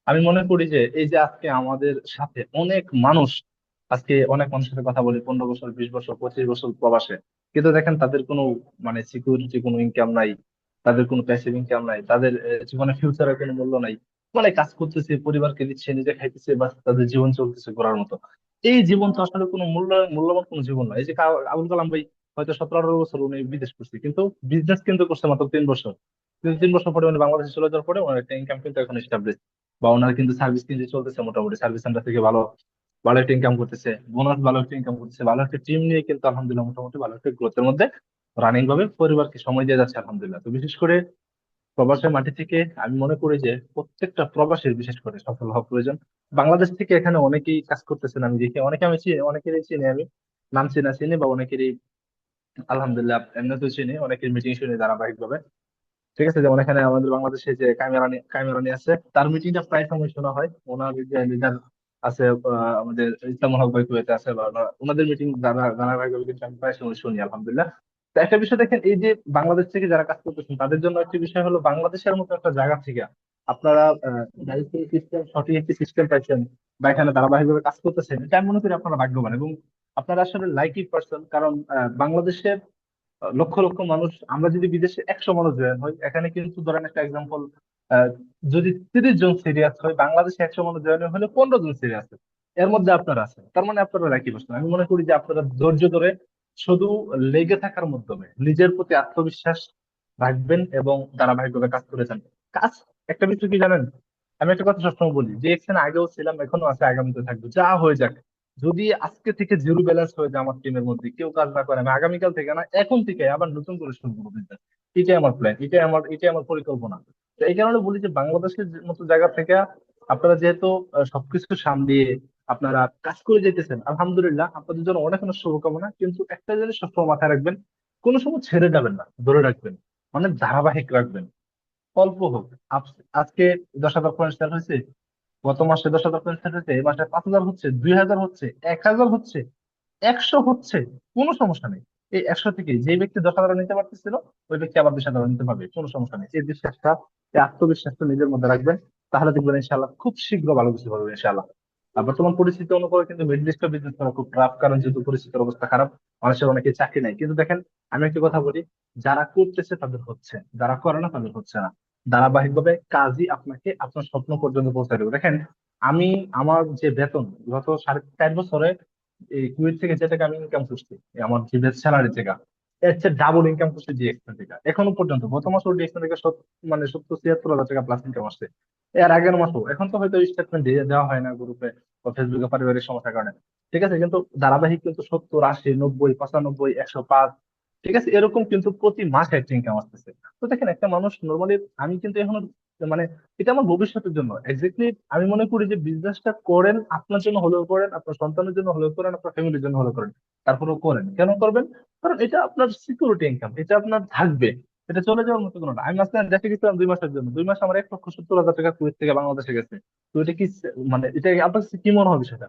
আমি মনে করি যে এই যে আজকে আমাদের সাথে অনেক মানুষ, আজকে অনেক মানুষের সাথে কথা বলি 15 বছর, 20 বছর, 25 বছর প্রবাসে, কিন্তু দেখেন তাদের কোনো মানে সিকিউরিটি, কোনো ইনকাম নাই, তাদের কোনো প্যাসিভ ইনকাম নাই, তাদের জীবনে ফিউচারের কোনো মূল্য নাই। মানে কাজ করতেছে, পরিবারকে দিচ্ছে, নিজে খাইতেছে, বা তাদের জীবন চলতেছে করার মতো। এই জীবন তো আসলে কোনো মূল্যবান কোনো জীবন নয়। এই যে আবুল কালাম ভাই হয়তো 17-18 বছর উনি বিদেশ করছে, কিন্তু বিজনেস কিন্তু করছে মাত্র 3 বছর। কিন্তু 3 বছর পরে উনি বাংলাদেশে চলে যাওয়ার পরে ওনার একটা ইনকাম কিন্তু এখন এস্টাবলিশ, বা ওনার কিন্তু সার্ভিস কিন্তু চলতেছে, মোটামুটি সার্ভিস সেন্টার থেকে ভালো ভালো একটা ইনকাম করতেছে, বোনাস ভালো একটা ইনকাম করতেছে, ভালো একটা টিম নিয়ে কিন্তু আলহামদুলিল্লাহ মোটামুটি ভালো একটা গ্রোথের মধ্যে রানিং ভাবে পরিবারকে সময় দিয়ে যাচ্ছে আলহামদুলিল্লাহ। তো বিশেষ করে প্রবাসের মাটি থেকে আমি মনে করি যে প্রত্যেকটা প্রবাসীর বিশেষ করে সফল হওয়া প্রয়োজন। বাংলাদেশ থেকে এখানে অনেকেই কাজ করতেছেন, আমি দেখি অনেকে, আমি চিনি, অনেকেরই চিনি আমি, নাম চিনা চিনি, বা অনেকেরই আলহামদুলিল্লাহ এমনিতেও চিনি, অনেকের মিটিং শুনি ধারাবাহিক ভাবে। ঠিক আছে, যেমন এখানে আমাদের বাংলাদেশে যে কাইমারানি আছে, তার মিটিংটা প্রায় সময় শোনা হয়। ওনার যে লিডার আছে আমাদের ইসলামুল হক ভাই কুয়েতে আছে, বা ওনাদের মিটিং ধারাবাহিকভাবে কিন্তু আমি প্রায় সময় শুনি আলহামদুলিল্লাহ। তো একটা বিষয় দেখেন, এই যে বাংলাদেশ থেকে যারা কাজ করতেছেন তাদের জন্য একটি বিষয় হলো, বাংলাদেশের মতো একটা জায়গা থেকে আপনারা সিস্টেম, সঠিক একটি সিস্টেম পাইছেন, বা এখানে ধারাবাহিকভাবে কাজ করতেছেন, এটা আমি মনে করি আপনারা ভাগ্যবান। এবং আপনারা আসলে লাইকি পার্সন, কারণ বাংলাদেশে লক্ষ লক্ষ মানুষ, আমরা যদি বিদেশে 100 মানুষ জয়েন হই, এখানে কিন্তু ধরেন একটা এক্সাম্পল, যদি 30 জন সিরিয়াস হয়, বাংলাদেশে 100 মানুষ জয়েন হলে 15 জন সিরিয়াস। এর মধ্যে আপনারা আছেন, তার মানে আপনারা একই প্রশ্ন। আমি মনে করি যে আপনারা ধৈর্য ধরে শুধু লেগে থাকার মাধ্যমে নিজের প্রতি আত্মবিশ্বাস রাখবেন এবং ধারাবাহিকভাবে কাজ করে যান। কাজ, একটা বিষয় কি জানেন, আমি একটা কথা সবসময় বলি যে এখানে আগেও ছিলাম, এখনো আছে, আগামীতে থাকবো, যা হয়ে যাক। যদি আজকে থেকে জিরো ব্যালেন্স হয়ে যায় আমার টিমের মধ্যে, কেউ কাজ না করে, আমি আগামীকাল থেকে না, এখন থেকে আবার নতুন করে শুরু করবো business। এটাই আমার প্ল্যান, এটাই আমার পরিকল্পনা। তো এই কারণে বলি যে বাংলাদেশের মতো জায়গা থেকে আপনারা যেহেতু সবকিছু সামলিয়ে আপনারা কাজ করে যেতেছেন, আলহামদুলিল্লাহ আপনাদের জন্য অনেক অনেক শুভকামনা। কিন্তু একটা জিনিস সবসময় মাথায় রাখবেন, কোনো সময় ছেড়ে যাবেন না, ধরে রাখবেন, মানে ধারাবাহিক রাখবেন। অল্প হোক, আজকে 10,000 পয়েন্ট সেল হয়েছে, গত মাসে 10,000 পয়েন্ট সেল হয়েছে, এই মাসে 5,000 হচ্ছে, 2,000 হচ্ছে, 1,000 হচ্ছে, 100 হচ্ছে, কোনো সমস্যা নেই। এই 100 থেকে যে ব্যক্তি 10,000 নিতে পারতেছিল, ওই ব্যক্তি আবার 20,000 নিতে পারবে, কোনো সমস্যা নেই। এই বিশ্বাসটা, এই আত্মবিশ্বাসটা নিজের মধ্যে রাখবেন, তাহলে দেখবেন ইনশাল্লাহ খুব শীঘ্র ভালো কিছু হবে ইনশাল্লাহ। আর বর্তমান পরিস্থিতি অনুযায়ী কিন্তু মিডল ইস্টে বিজনেস করা খুব টাফ, কারণ যেহেতু পরিস্থিতির অবস্থা খারাপ, মানুষের অনেকে চাকরি নাই। কিন্তু দেখেন, আমি একটা কথা বলি, যারা করতেছে তাদের হচ্ছে, যারা করে না তাদের হচ্ছে না। ধারাবাহিকভাবে কাজই আপনাকে আপনার স্বপ্ন পর্যন্ত পৌঁছে দেবে। দেখেন, আমি আমার যে বেতন গত 4.5 বছরে এই কুয়েত থেকে যে টাকা আমি ইনকাম করছি, এই আমার যে বেস স্যালারি থেকে, এর চেয়ে ডাবল ইনকাম করছি ডিএক্সএন থেকে। এখনো পর্যন্ত গত মাসও ডিএক্সএন থেকে মানে 70-76 হাজার টাকা প্লাস ইনকাম আসছে। এর আগের মাসও, এখন তো হয়তো স্টেটমেন্ট দিয়ে দেওয়া হয় না গ্রুপে বা ফেসবুকে পারিবারিক সমস্যার কারণে। ঠিক আছে, কিন্তু ধারাবাহিক কিন্তু 70, 80, 90, 95, 105, ঠিক আছে, এরকম কিন্তু প্রতি মাসে একটা ইনকাম আসতেছে। তো দেখেন, একটা মানুষ নর্মালি, আমি কিন্তু এখন মানে এটা আমার ভবিষ্যতের জন্য এক্স্যাক্টলি। আমি মনে করি যে বিজনেসটা করেন, আপনার জন্য হলেও করেন, আপনার সন্তানের জন্য হলেও করেন, আপনার ফ্যামিলির জন্য হলেও করেন, তারপরেও করেন। কেন করবেন? কারণ এটা আপনার সিকিউরিটি ইনকাম, এটা আপনার থাকবে, এটা চলে যাওয়ার মতো কোনো না। আমি মাঝখানে দেশে গেছিলাম 2 মাসের জন্য, 2 মাস আমার 1,70,000 টাকা কুয়েত থেকে বাংলাদেশে গেছে। তো এটা কি মানে এটা আপনার কাছে কি মনে হবে সেটা?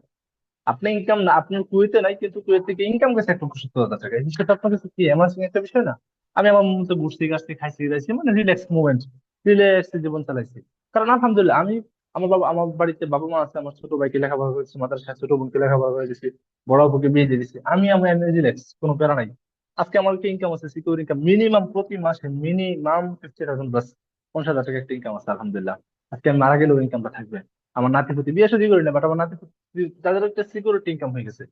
আপনি ইনকাম না, আপনি কুয়েতে নাই, কিন্তু কুয়েত থেকে ইনকাম গেছে 1,70,000 টাকা, এই বিষয়টা আপনার কাছে কি এমার্জিং একটা বিষয় না? আমি আমার মতো ঘুরছি গাছছি খাইছি যাইছি, মানে রিল্যাক্স মুভমেন্ট, রিল্যাক্স জীবন চালাইছি। কারণ আলহামদুলিল্লাহ আমি, আমার বাড়িতে বাবা মা আছে, আমার ছোট ভাইকে লেখাপড়া করেছি মাদ্রাসায়, ছোট বোনকে লেখাপড়া করে দিয়েছি, বড় আপুকে বিয়ে দিয়ে দিচ্ছি, আমি রিল্যাক্স, কোনো প্যারা নাই। আজকে আমার কি ইনকাম আছে, সিকিউর ইনকাম, মিনিমাম প্রতি মাসে মিনিমাম 50,000 প্লাস, 50,000 টাকা একটা ইনকাম আছে আলহামদুলিল্লাহ। আজকে আমি মারা গেলেও ইনকামটা থাকবে। আমার নাতিপুতি বিয়ে শাদী করি না, বাট আমার নাতিপুতি, তাদের একটা সিকিউরিটি ইনকাম হয়ে গেছে।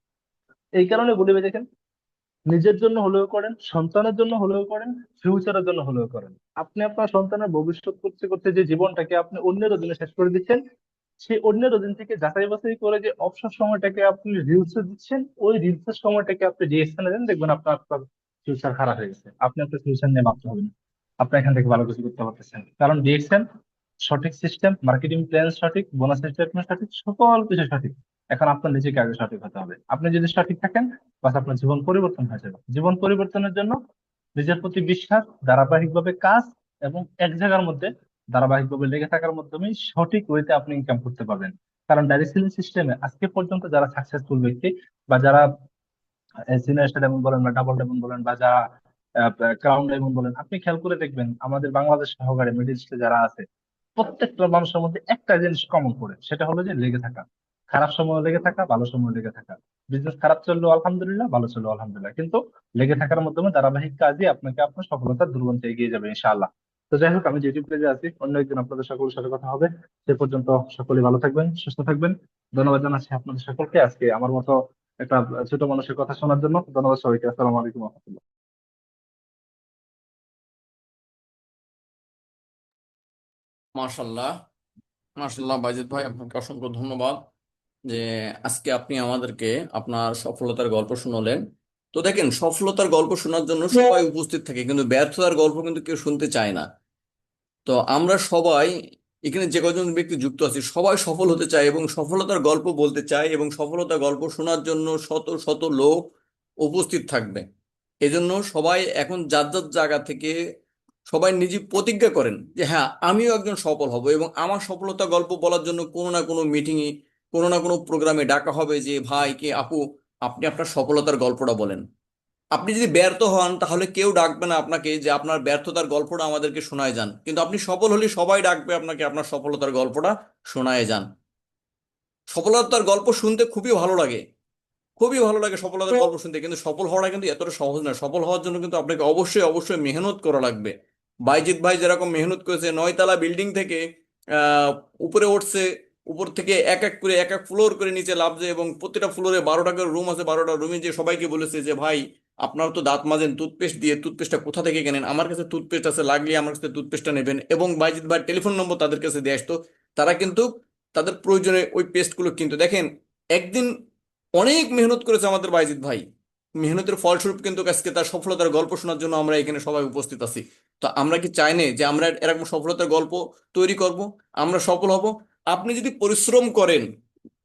এই কারণে বলি ভাই, দেখেন নিজের জন্য হলেও করেন, সন্তানের জন্য হলেও করেন, ফিউচারের জন্য হলেও করেন। আপনি আপনার সন্তানের ভবিষ্যৎ করতে করতে যে জীবনটাকে আপনি অন্যের অধীনে শেষ করে দিচ্ছেন, সেই অন্যের অধীন থেকে যাচাই বাছাই করে যে অবসর সময়টাকে আপনি রিলসে দিচ্ছেন, ওই রিলসের সময়টাকে আপনি ডিএকশনে দেন, দেখবেন আপনার ফিউচার খারাপ হয়ে গেছে। আপনি আপনার ফিউচার নিয়ে ভাবতে হবে না, আপনি এখান থেকে ভালো কিছু করতে পারতেছেন। কারণ ডিএকশন সঠিক সিস্টেম, মার্কেটিং প্ল্যান সঠিক, বোনাস স্টেটমেন্ট সঠিক, সকল কিছু সঠিক। এখন আপনার নিজেকে আগে সঠিক হতে হবে। আপনি যদি সঠিক থাকেন, বাস আপনার জীবন পরিবর্তন হয়ে যাবে। জীবন পরিবর্তনের জন্য নিজের প্রতি বিশ্বাস, ধারাবাহিকভাবে কাজ এবং এক জায়গার মধ্যে ধারাবাহিকভাবে লেগে থাকার মাধ্যমে সঠিক ওয়েতে আপনি ইনকাম করতে পারবেন। কারণ ডাইরেক্ট সেলিং সিস্টেমে আজকে পর্যন্ত যারা সাকসেসফুল ব্যক্তি, বা যারা সিনিয়র স্টার ডায়মন্ড বলেন বা ডাবল ডায়মন্ড বলেন বা যারা ক্রাউন ডায়মন্ড বলেন, আপনি খেয়াল করে দেখবেন আমাদের বাংলাদেশ সহকারে মিডিল ইস্টে যারা আছে, প্রত্যেকটা মানুষের মধ্যে একটা জিনিস কমন করে, সেটা হলো যে লেগে থাকা। খারাপ সময় লেগে থাকা, ভালো সময় লেগে থাকা। বিজনেস খারাপ চললেও আলহামদুলিল্লাহ, ভালো চললেও আলহামদুলিল্লাহ, কিন্তু লেগে থাকার মাধ্যমে ধারাবাহিক কাজই আপনাকে আপনার সফলতার দূরবন্তে এগিয়ে যাবে ইনশাআল্লাহ। তো যাই হোক, আমি যে ইউটিউব পেজে আছি, অন্য একদিন আপনাদের সকলের সাথে কথা হবে। সে পর্যন্ত সকলে ভালো থাকবেন, সুস্থ থাকবেন। ধন্যবাদ জানাচ্ছি আপনাদের সকলকে আজকে আমার মতো একটা ছোট মানুষের কথা শোনার জন্য। ধন্যবাদ সবাইকে। আসসালামু আলাইকুম ওয়া রাহমাতুল্লাহ। মাশাল্লাহ, মাশাল্লাহ বাইজিদ ভাই, আপনাকে অসংখ্য ধন্যবাদ যে আজকে আপনি আমাদেরকে আপনার সফলতার গল্প শুনলেন। তো দেখেন, সফলতার গল্প শোনার জন্য সবাই উপস্থিত থাকে, কিন্তু ব্যর্থতার গল্প কিন্তু কেউ শুনতে চায় না। তো আমরা সবাই এখানে যে কজন ব্যক্তি যুক্ত আছি, সবাই সফল হতে চায় এবং সফলতার গল্প বলতে চায়, এবং সফলতার গল্প শোনার জন্য শত শত লোক উপস্থিত থাকবে। এজন্য সবাই এখন যার যার জায়গা থেকে সবাই নিজে প্রতিজ্ঞা করেন যে হ্যাঁ, আমিও একজন সফল হব, এবং আমার সফলতার গল্প বলার জন্য কোনো না কোনো মিটিংয়ে, কোনো না কোনো প্রোগ্রামে ডাকা হবে যে ভাই কে আপু, আপনি আপনার সফলতার গল্পটা বলেন। আপনি যদি ব্যর্থ হন তাহলে কেউ ডাকবে না আপনাকে যে আপনার ব্যর্থতার গল্পটা আমাদেরকে শোনায় যান, কিন্তু আপনি সফল হলে সবাই ডাকবে আপনাকে আপনার সফলতার গল্পটা শোনায় যান। সফলতার গল্প শুনতে খুবই ভালো লাগে, খুবই ভালো লাগে সফলতার গল্প শুনতে, কিন্তু সফল হওয়াটা কিন্তু এতটা সহজ না। সফল হওয়ার জন্য কিন্তু আপনাকে অবশ্যই অবশ্যই মেহনত করা লাগবে। বাইজিৎ ভাই যেরকম মেহনত করেছে, 9 তলা বিল্ডিং থেকে আহ উপরে উঠছে, উপর থেকে এক এক করে এক এক ফ্লোর করে নিচে নামছে, এবং প্রতিটা ফ্লোরে 12টা করে রুম আছে, 12টা রুমে যে সবাইকে বলেছে যে ভাই, আপনার তো দাঁত মাজেন টুথপেস্ট দিয়ে, টুথপেস্টটা কোথা থেকে কেনেন, আমার কাছে টুথপেস্ট আছে, লাগলে আমার কাছে টুথপেস্টটা নেবেন, এবং বাইজিৎ ভাই টেলিফোন নম্বর তাদের কাছে দিয়ে আসতো। তারা কিন্তু তাদের প্রয়োজনে ওই পেস্টগুলো কিনতো। দেখেন, একদিন অনেক মেহনত করেছে আমাদের বাইজিৎ ভাই, মেহনতের ফলস্বরূপ কিন্তু আজকে তার সফলতার গল্প শোনার জন্য আমরা এখানে সবাই উপস্থিত আছি। তো আমরা কি চাই না যে আমরা এরকম সফলতার গল্প তৈরি করব, আমরা সফল হব? আপনি যদি পরিশ্রম করেন,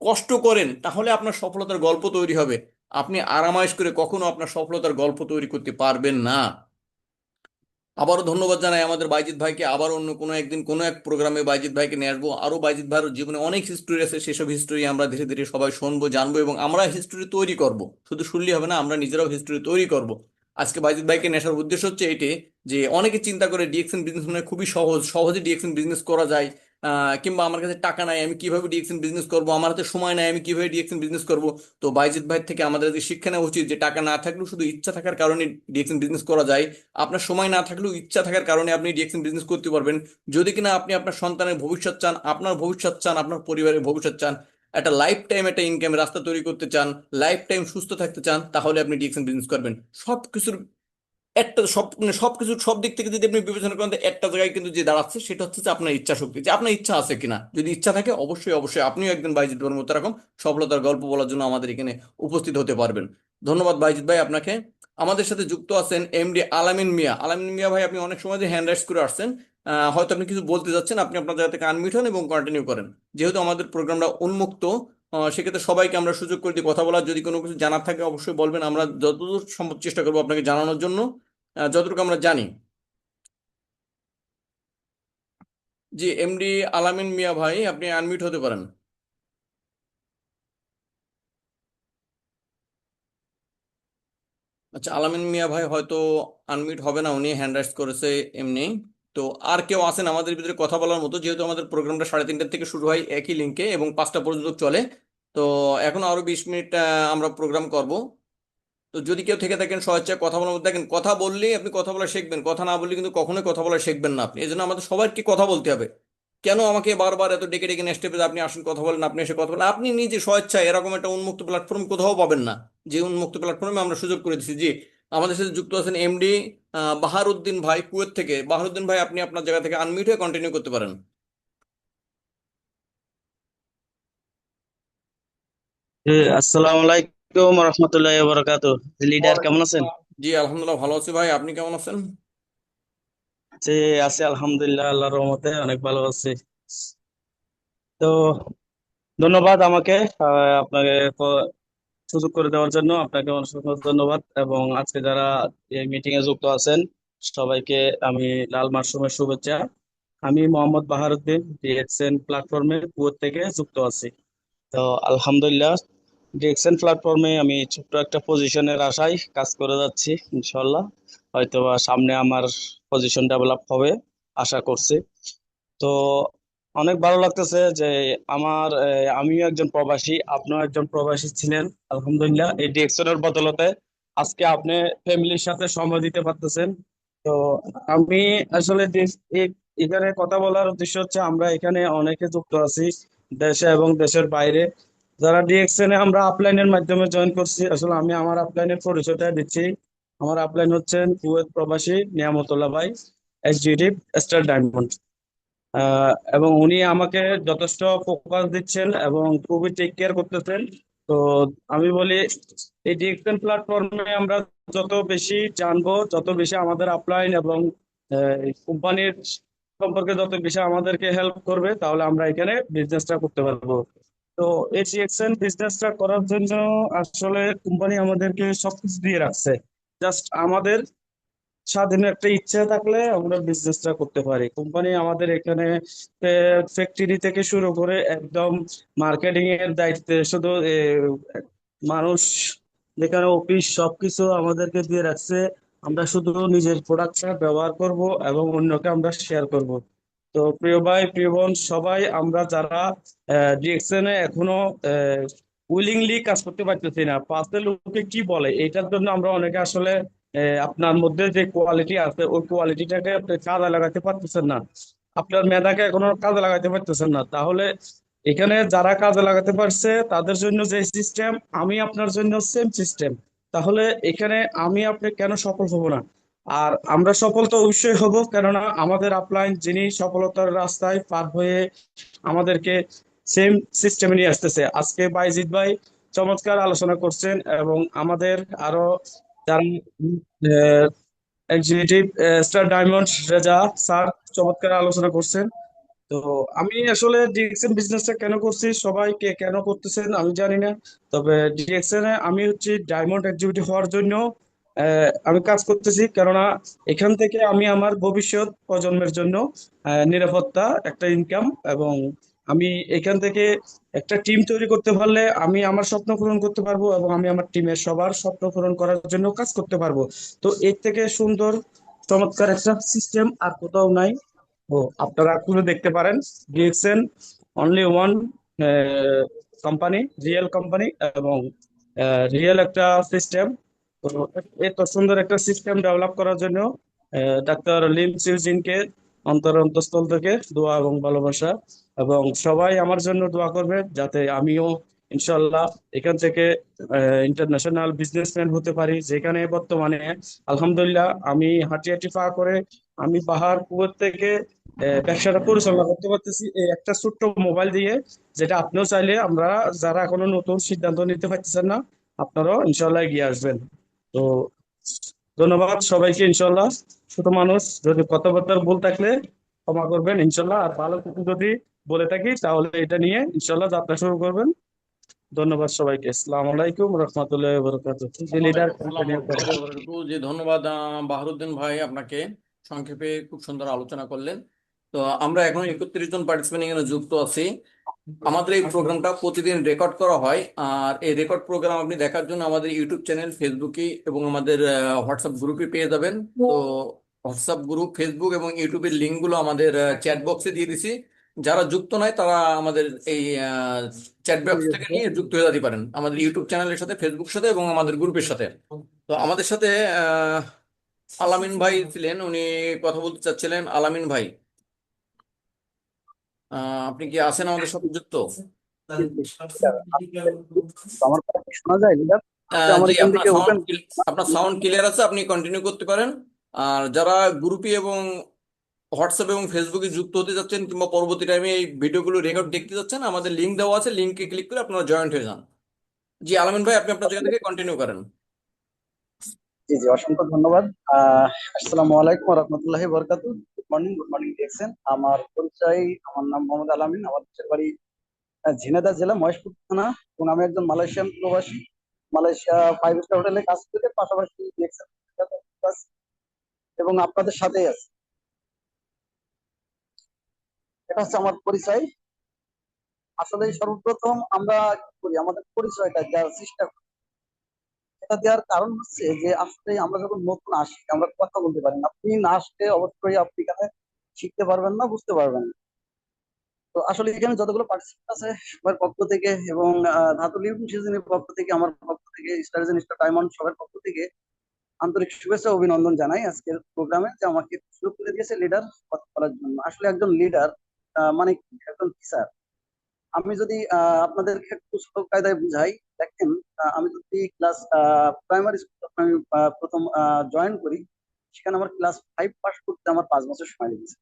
কষ্ট করেন, তাহলে আপনার সফলতার গল্প তৈরি হবে। আপনি আরামায়েশ করে কখনো আপনার সফলতার গল্প তৈরি করতে পারবেন না। আবারও ধন্যবাদ জানাই আমাদের বাইজিৎ ভাইকে। আবার অন্য কোনো একদিন কোনো এক প্রোগ্রামে বাইজিৎ ভাইকে নিয়ে আসবো। আরো বাইজিৎ ভাইয়ের জীবনে অনেক হিস্টোরি আছে, সেসব হিস্টোরি আমরা ধীরে ধীরে সবাই শুনবো, জানবো, এবং আমরা হিস্টোরি তৈরি করব। শুধু শুনলেই হবে না, আমরা নিজেরাও হিস্টোরি তৈরি করব। আজকে বাইজিৎ ভাইকে নিয়ে আসার উদ্দেশ্য হচ্ছে এটি, যে অনেকে চিন্তা করে ডিএকশন বিজনেস মানে খুবই সহজ, সহজে ডিএকশন বিজনেস করা যায়। কিংবা আমার কাছে টাকা নাই, আমি কিভাবে ডিএকশন বিজনেস করব, আমার হাতে সময় নাই, আমি কিভাবে ডিএকশন বিজনেস করব। তো বাইজিৎ ভাই থেকে আমাদের যে শিক্ষা নেওয়া উচিত, যে টাকা না থাকলেও শুধু ইচ্ছা থাকার কারণে ডিএকশন বিজনেস করা যায়। আপনার সময় না থাকলেও ইচ্ছা থাকার কারণে আপনি ডিএকশন বিজনেস করতে পারবেন। যদি কিনা আপনি আপনার সন্তানের ভবিষ্যৎ চান, আপনার ভবিষ্যৎ চান, আপনার পরিবারের ভবিষ্যৎ চান, একটা লাইফ টাইম একটা ইনকামের রাস্তা তৈরি করতে চান, লাইফ টাইম সুস্থ থাকতে চান, তাহলে আপনি ডিএকশন বিজনেস করবেন। সবকিছুর একটা সব মানে সবকিছু সব দিক থেকে যদি আপনি বিবেচনা করেন, তো একটা জায়গায় কিন্তু যে দাঁড়াচ্ছে সেটা হচ্ছে যে আপনার ইচ্ছা শক্তি, যে আপনার ইচ্ছা আছে কিনা। যদি ইচ্ছা থাকে, অবশ্যই অবশ্যই আপনিও একদিন বাইজিৎ ভাইয়ের মতো এরকম সফলতার গল্প বলার জন্য আমাদের এখানে উপস্থিত হতে পারবেন। ধন্যবাদ বাইজিৎ ভাই আপনাকে। আমাদের সাথে যুক্ত আছেন এমডি আলামিন মিয়া। আলামিন মিয়া ভাই, আপনি অনেক সময় যে হ্যান্ড রাইজ করে আসছেন, হয়তো আপনি কিছু বলতে যাচ্ছেন, আপনি আপনার জায়গা থেকে আনমিউট হন এবং কন্টিনিউ করেন। যেহেতু আমাদের প্রোগ্রামটা উন্মুক্ত, সেক্ষেত্রে সবাইকে আমরা সুযোগ করে দিই কথা বলার। যদি কোনো কিছু জানার থাকে অবশ্যই বলবেন, আমরা যতদূর সম্ভব চেষ্টা করবো আপনাকে জানানোর জন্য, যতটুকু আমরা জানি। জি, এমডি আলামিন মিয়া ভাই, আপনি আনমিউট হতে পারেন। আচ্ছা, আলামিন মিয়া ভাই হয়তো আনমিউট হবে না, উনি হ্যান্ড রাইজ করেছে এমনি। তো আর কেউ আছেন আমাদের ভিতরে কথা বলার মতো? যেহেতু আমাদের প্রোগ্রামটা 3:30 থেকে শুরু হয় একই লিঙ্কে এবং 5টা পর্যন্ত চলে, তো এখন আরো 20 মিনিট আমরা প্রোগ্রাম করব। তো যদি কেউ থেকে থাকেন স্বেচ্ছায় কথা বলার মধ্যে, দেখেন কথা বললেই আপনি কথা বলা শিখবেন, কথা না বললে কিন্তু কখনোই কথা বলা শিখবেন না আপনি। এই জন্য আমাদের সবাইকে কথা বলতে হবে। কেন আমাকে বারবার এত ডেকে ডেকে নেক্সট স্টেপে আপনি আসেন কথা বলেন, আপনি এসে কথা বলেন? আপনি নিজে স্বেচ্ছায় এরকম একটা উন্মুক্ত প্ল্যাটফর্ম কোথাও পাবেন না, যে উন্মুক্ত প্ল্যাটফর্মে আমরা সুযোগ করে দিচ্ছি। জি, আমাদের সাথে যুক্ত আছেন এমডি বাহারউদ্দিন ভাই, কুয়েত থেকে। বাহারউদ্দিন ভাই, আপনি আপনার জায়গা থেকে আনমিউট হয়ে কন্টিনিউ করতে পারেন। আসসালামু আলাইকুম রহমতুল্লাহ বরকাত। লিডার কেমন আছেন? জি, আলহামদুলিল্লাহ ভালো আছি ভাই, আপনি কেমন আছেন? যে আছি আলহামদুলিল্লাহ, আল্লাহর রহমতে অনেক ভালো আছি। তো ধন্যবাদ আমাকে আপনাকে সুযোগ করে দেওয়ার জন্য আপনাকে অসংখ্য ধন্যবাদ। এবং আজকে যারা এই মিটিং এ যুক্ত আছেন সবাইকে আমি লাল মাসুমের শুভেচ্ছা। আমি মোহাম্মদ বাহারুদ্দিন, ডিএক্সএন প্ল্যাটফর্মে কুয়েত থেকে যুক্ত আছি। তো আলহামদুলিল্লাহ, ডিএক্সএন প্ল্যাটফর্মে আমি ছোট্ট একটা পজিশনের আশায় কাজ করে যাচ্ছি। ইনশাল্লাহ হয়তোবা সামনে আমার পজিশন ডেভেলপ হবে আশা করছি। তো অনেক ভালো লাগতেছে যে আমিও একজন প্রবাসী, আপনিও একজন প্রবাসী ছিলেন। আলহামদুলিল্লাহ এই ডিএক্সএন এর বদলতে আজকে আপনি ফ্যামিলির সাথে সময় দিতে পারতেছেন। তো আমি আসলে এখানে কথা বলার উদ্দেশ্য হচ্ছে আমরা এখানে অনেকে যুক্ত আছি দেশে এবং দেশের বাইরে, যারা ডিএক্সএন এ আমরা আপলাইনের মাধ্যমে জয়েন করছি। আসলে আমি আমার আপলাইনের পরিচয়টা দিচ্ছি। আমার আপলাইন হচ্ছেন কুয়েত প্রবাসী নিয়ামতুল্লাহ ভাই, এক্সিকিউটিভ স্টার ডায়মন্ড। এবং উনি আমাকে যথেষ্ট ফোকাস দিচ্ছেন এবং খুবই টেক কেয়ার করতেছেন। তো আমি বলি এই ডিএক্সএন প্ল্যাটফর্মে আমরা যত বেশি জানবো, যত বেশি আমাদের আপলাইন এবং কোম্পানির সম্পর্কে যত বেশি আমাদেরকে হেল্প করবে, তাহলে আমরা এখানে বিজনেসটা করতে পারবো। তো এই ডিএক্সএন বিজনেসটা করার জন্য আসলে কোম্পানি আমাদেরকে সবকিছু দিয়ে রাখছে। জাস্ট আমাদের স্বাধীন একটা ইচ্ছা থাকলে আমরা বিজনেসটা করতে পারি। কোম্পানি আমাদের এখানে ফ্যাক্টরি থেকে শুরু করে একদম মার্কেটিং এর দায়িত্বে শুধু মানুষ, যেখানে অফিস, সবকিছু আমাদেরকে দিয়ে রাখছে। আমরা শুধু নিজের প্রোডাক্টটা ব্যবহার করব এবং অন্যকে আমরা শেয়ার করব। তো প্রিয় ভাই, প্রিয় বোন, সবাই আমরা যারা ডিএক্সএন এ এখনো উইলিংলি কাজ করতে পারতেছি না, পাশের লোকে কি বলে এটার জন্য আমরা অনেকে আসলে আপনার মধ্যে যে কোয়ালিটি আছে ওই কোয়ালিটিটাকে আপনি কাজে লাগাতে পারতেছেন না, আপনার মেধাকে এখনো কাজে লাগাতে পারতেছেন না। তাহলে এখানে যারা কাজে লাগাতে পারছে তাদের জন্য যে সিস্টেম, আমি আপনার জন্য সেম সিস্টেম। তাহলে এখানে আমি আপনি কেন সফল হব না? আর আমরা সফল তো অবশ্যই হব, কেননা আমাদের আপলাইন যিনি সফলতার রাস্তায় পার হয়ে আমাদেরকে সেম সিস্টেমে নিয়ে আসতেছে। আজকে বাইজিৎ ভাই চমৎকার আলোচনা করছেন এবং আমাদের আরো যারা executive star diamond Reza sir চমৎকার আলোচনা করছেন। তো আমি আসলে ডিএক্সএন বিজনেসটা কেন করছি, সবাইকে কেন করতেছেন আমি জানি না। তবে ডিএক্সএন এ আমি হচ্ছে ডায়মন্ড এক্সিকিউটিভ হওয়ার জন্য আমি কাজ করতেছি, কেননা এখান থেকে আমি আমার ভবিষ্যৎ প্রজন্মের জন্য নিরাপত্তা, একটা ইনকাম, এবং আমি এখান থেকে একটা টিম তৈরি করতে পারলে আমি আমার স্বপ্ন পূরণ করতে পারবো এবং আমি আমার টিমের সবার স্বপ্ন পূরণ করার জন্য কাজ করতে পারবো। তো এর থেকে সুন্দর চমৎকার একটা সিস্টেম আর কোথাও নাই। ও আপনারা খুলে দেখতে পারেন, DXN only one company, real company এবং রিয়েল একটা সিস্টেম। তো এত সুন্দর একটা সিস্টেম ডেভেলপ করার জন্য ডাক্তার লিম সিউজিনকে অন্তঃস্থল থেকে দোয়া এবং ভালোবাসা। এবং সবাই আমার জন্য দোয়া করবে যাতে আমিও ইনশাল্লাহ এখান থেকে ইন্টারন্যাশনাল বিজনেসম্যান হতে পারি, যেখানে বর্তমানে আলহামদুলিল্লাহ আমি হাঁটি হাঁটি পা করে আমি পাহাড় কুয়েত থেকে ব্যবসাটা পরিচালনা করতে পারতেছি এই একটা ছোট্ট মোবাইল দিয়ে। যেটা আপনিও চাইলে, আমরা যারা এখনো নতুন সিদ্ধান্ত নিতে পারতেছেন না, আপনারাও ইনশাল্লাহ এগিয়ে আসবেন। তো ধন্যবাদ সবাইকে। ইনশাল্লাহ ছোট মানুষ, যদি কথাবার্তার ভুল থাকলে ক্ষমা করবেন ইনশাল্লাহ, আর ভালো কিছু যদি বলে থাকি তাহলে এটা নিয়ে ইনশাল্লাহ যাত্রা শুরু করবেন। ধন্যবাদ সবাইকে। আসসালামু আলাইকুম রহমতুল্লাহ বরকাতুহ। লিডার আসসালামু আলাইকুম। জি, ধন্যবাদ বাহারুদ্দিন ভাই আপনাকে, সংক্ষেপে খুব সুন্দর আলোচনা করলেন। তো আমরা এখন 31 জন পার্টিসিপেন্ট এখানে যুক্ত আছি। আমাদের এই প্রোগ্রামটা প্রতিদিন রেকর্ড করা হয়, আর এই রেকর্ড প্রোগ্রাম আপনি দেখার জন্য আমাদের ইউটিউব চ্যানেল, ফেসবুকে এবং আমাদের হোয়াটসঅ্যাপ গ্রুপে পেয়ে যাবেন। তো হোয়াটসঅ্যাপ গ্রুপ, ফেসবুক এবং ইউটিউবের লিঙ্কগুলো আমাদের চ্যাট বক্সে দিয়ে দিছি। যারা যুক্ত নয় তারা আমাদের এই চ্যাট বক্স থেকে নিয়ে যুক্ত হয়ে যেতে পারেন আমাদের ইউটিউব চ্যানেলের সাথে, ফেসবুকের সাথে এবং আমাদের গ্রুপের সাথে। তো আমাদের সাথে আলামিন ভাই ছিলেন, উনি কথা বলতে চাচ্ছিলেন। আলামিন ভাই। আপনি কি আছেন আমাদের সাথে যুক্ত? জি, জি, leader, তো আমার কথা কি শোনা যায় লিডার? আপনি আমার জি, এখান আপনার থেকে সাউন্ড ওপেন। আপনার সাউন্ড ক্লিয়ার আছে, আপনি কন্টিনিউ করতে পারেন। আর যারা গ্রুপে এবং হোয়াটসঅ্যাপ এবং ফেসবুকে যুক্ত হতে যাচ্ছেন কিংবা পরবর্তী টাইমে এই ভিডিওগুলো রেকর্ড দেখতে যাচ্ছেন, আমাদের লিংক দেওয়া আছে, লিংকে ক্লিক করে আপনারা জয়েন্ট হয়ে যান। জি আলামিন ভাই, আপনি আপনার জায়গা থেকে কন্টিনিউ করেন। জি জি, অসংখ্য ধন্যবাদ। আসসালামু আলাইকুম ওয়া রাহমাতুল্লাহি ওয়া বারাকাতুহু। গুড মর্নিং দেখছেন। আমার পরিচয়, আমার নাম মোহাম্মদ আলামিন, আমার দেশের বাড়ি ঝিনাইদহ জেলা মহেশপুর থানা, এবং আমি একজন মালয়েশিয়ান প্রবাসী। মালয়েশিয়া 5 স্টার হোটেলে কাজ করে পাশাপাশি দেখছেন এবং আপনাদের সাথেই আছি। এটা হচ্ছে আমার পরিচয়। আসলে সর্বপ্রথম আমরা কি করি, আমাদের পরিচয়টা দেওয়ার চেষ্টা করি। এটা দেওয়ার কারণ হচ্ছে যে আসলে আমরা যখন নতুন আসি আমরা কথা বলতে পারি না। আপনি না আসলে অবশ্যই আপনি এখানে শিখতে পারবেন না, বুঝতে পারবেন না। তো আসলে এখানে যতগুলো পার্টিসিপেন্ট আছে সবার পক্ষ থেকে, এবং ধাতু লিভিং সিজনের পক্ষ থেকে, আমার পক্ষ থেকে, স্টারজেন স্টার ডায়মন্ড সবার পক্ষ থেকে আন্তরিক শুভেচ্ছা ও অভিনন্দন জানাই আজকের প্রোগ্রামে, যে আমাকে সুযোগ করে দিয়েছে লিডার কথা বলার জন্য। আসলে একজন লিডার মানে কি? একজন টিচার। আমি যদি আপনাদেরকে একটু ছোট কায়দায় বুঝাই, দেখেন, আমি যদি ক্লাস প্রাইমারি স্কুল আমি প্রথম জয়েন করি, সেখানে আমার ক্লাস 5 পাস করতে আমার 5 বছর সময় লেগেছে।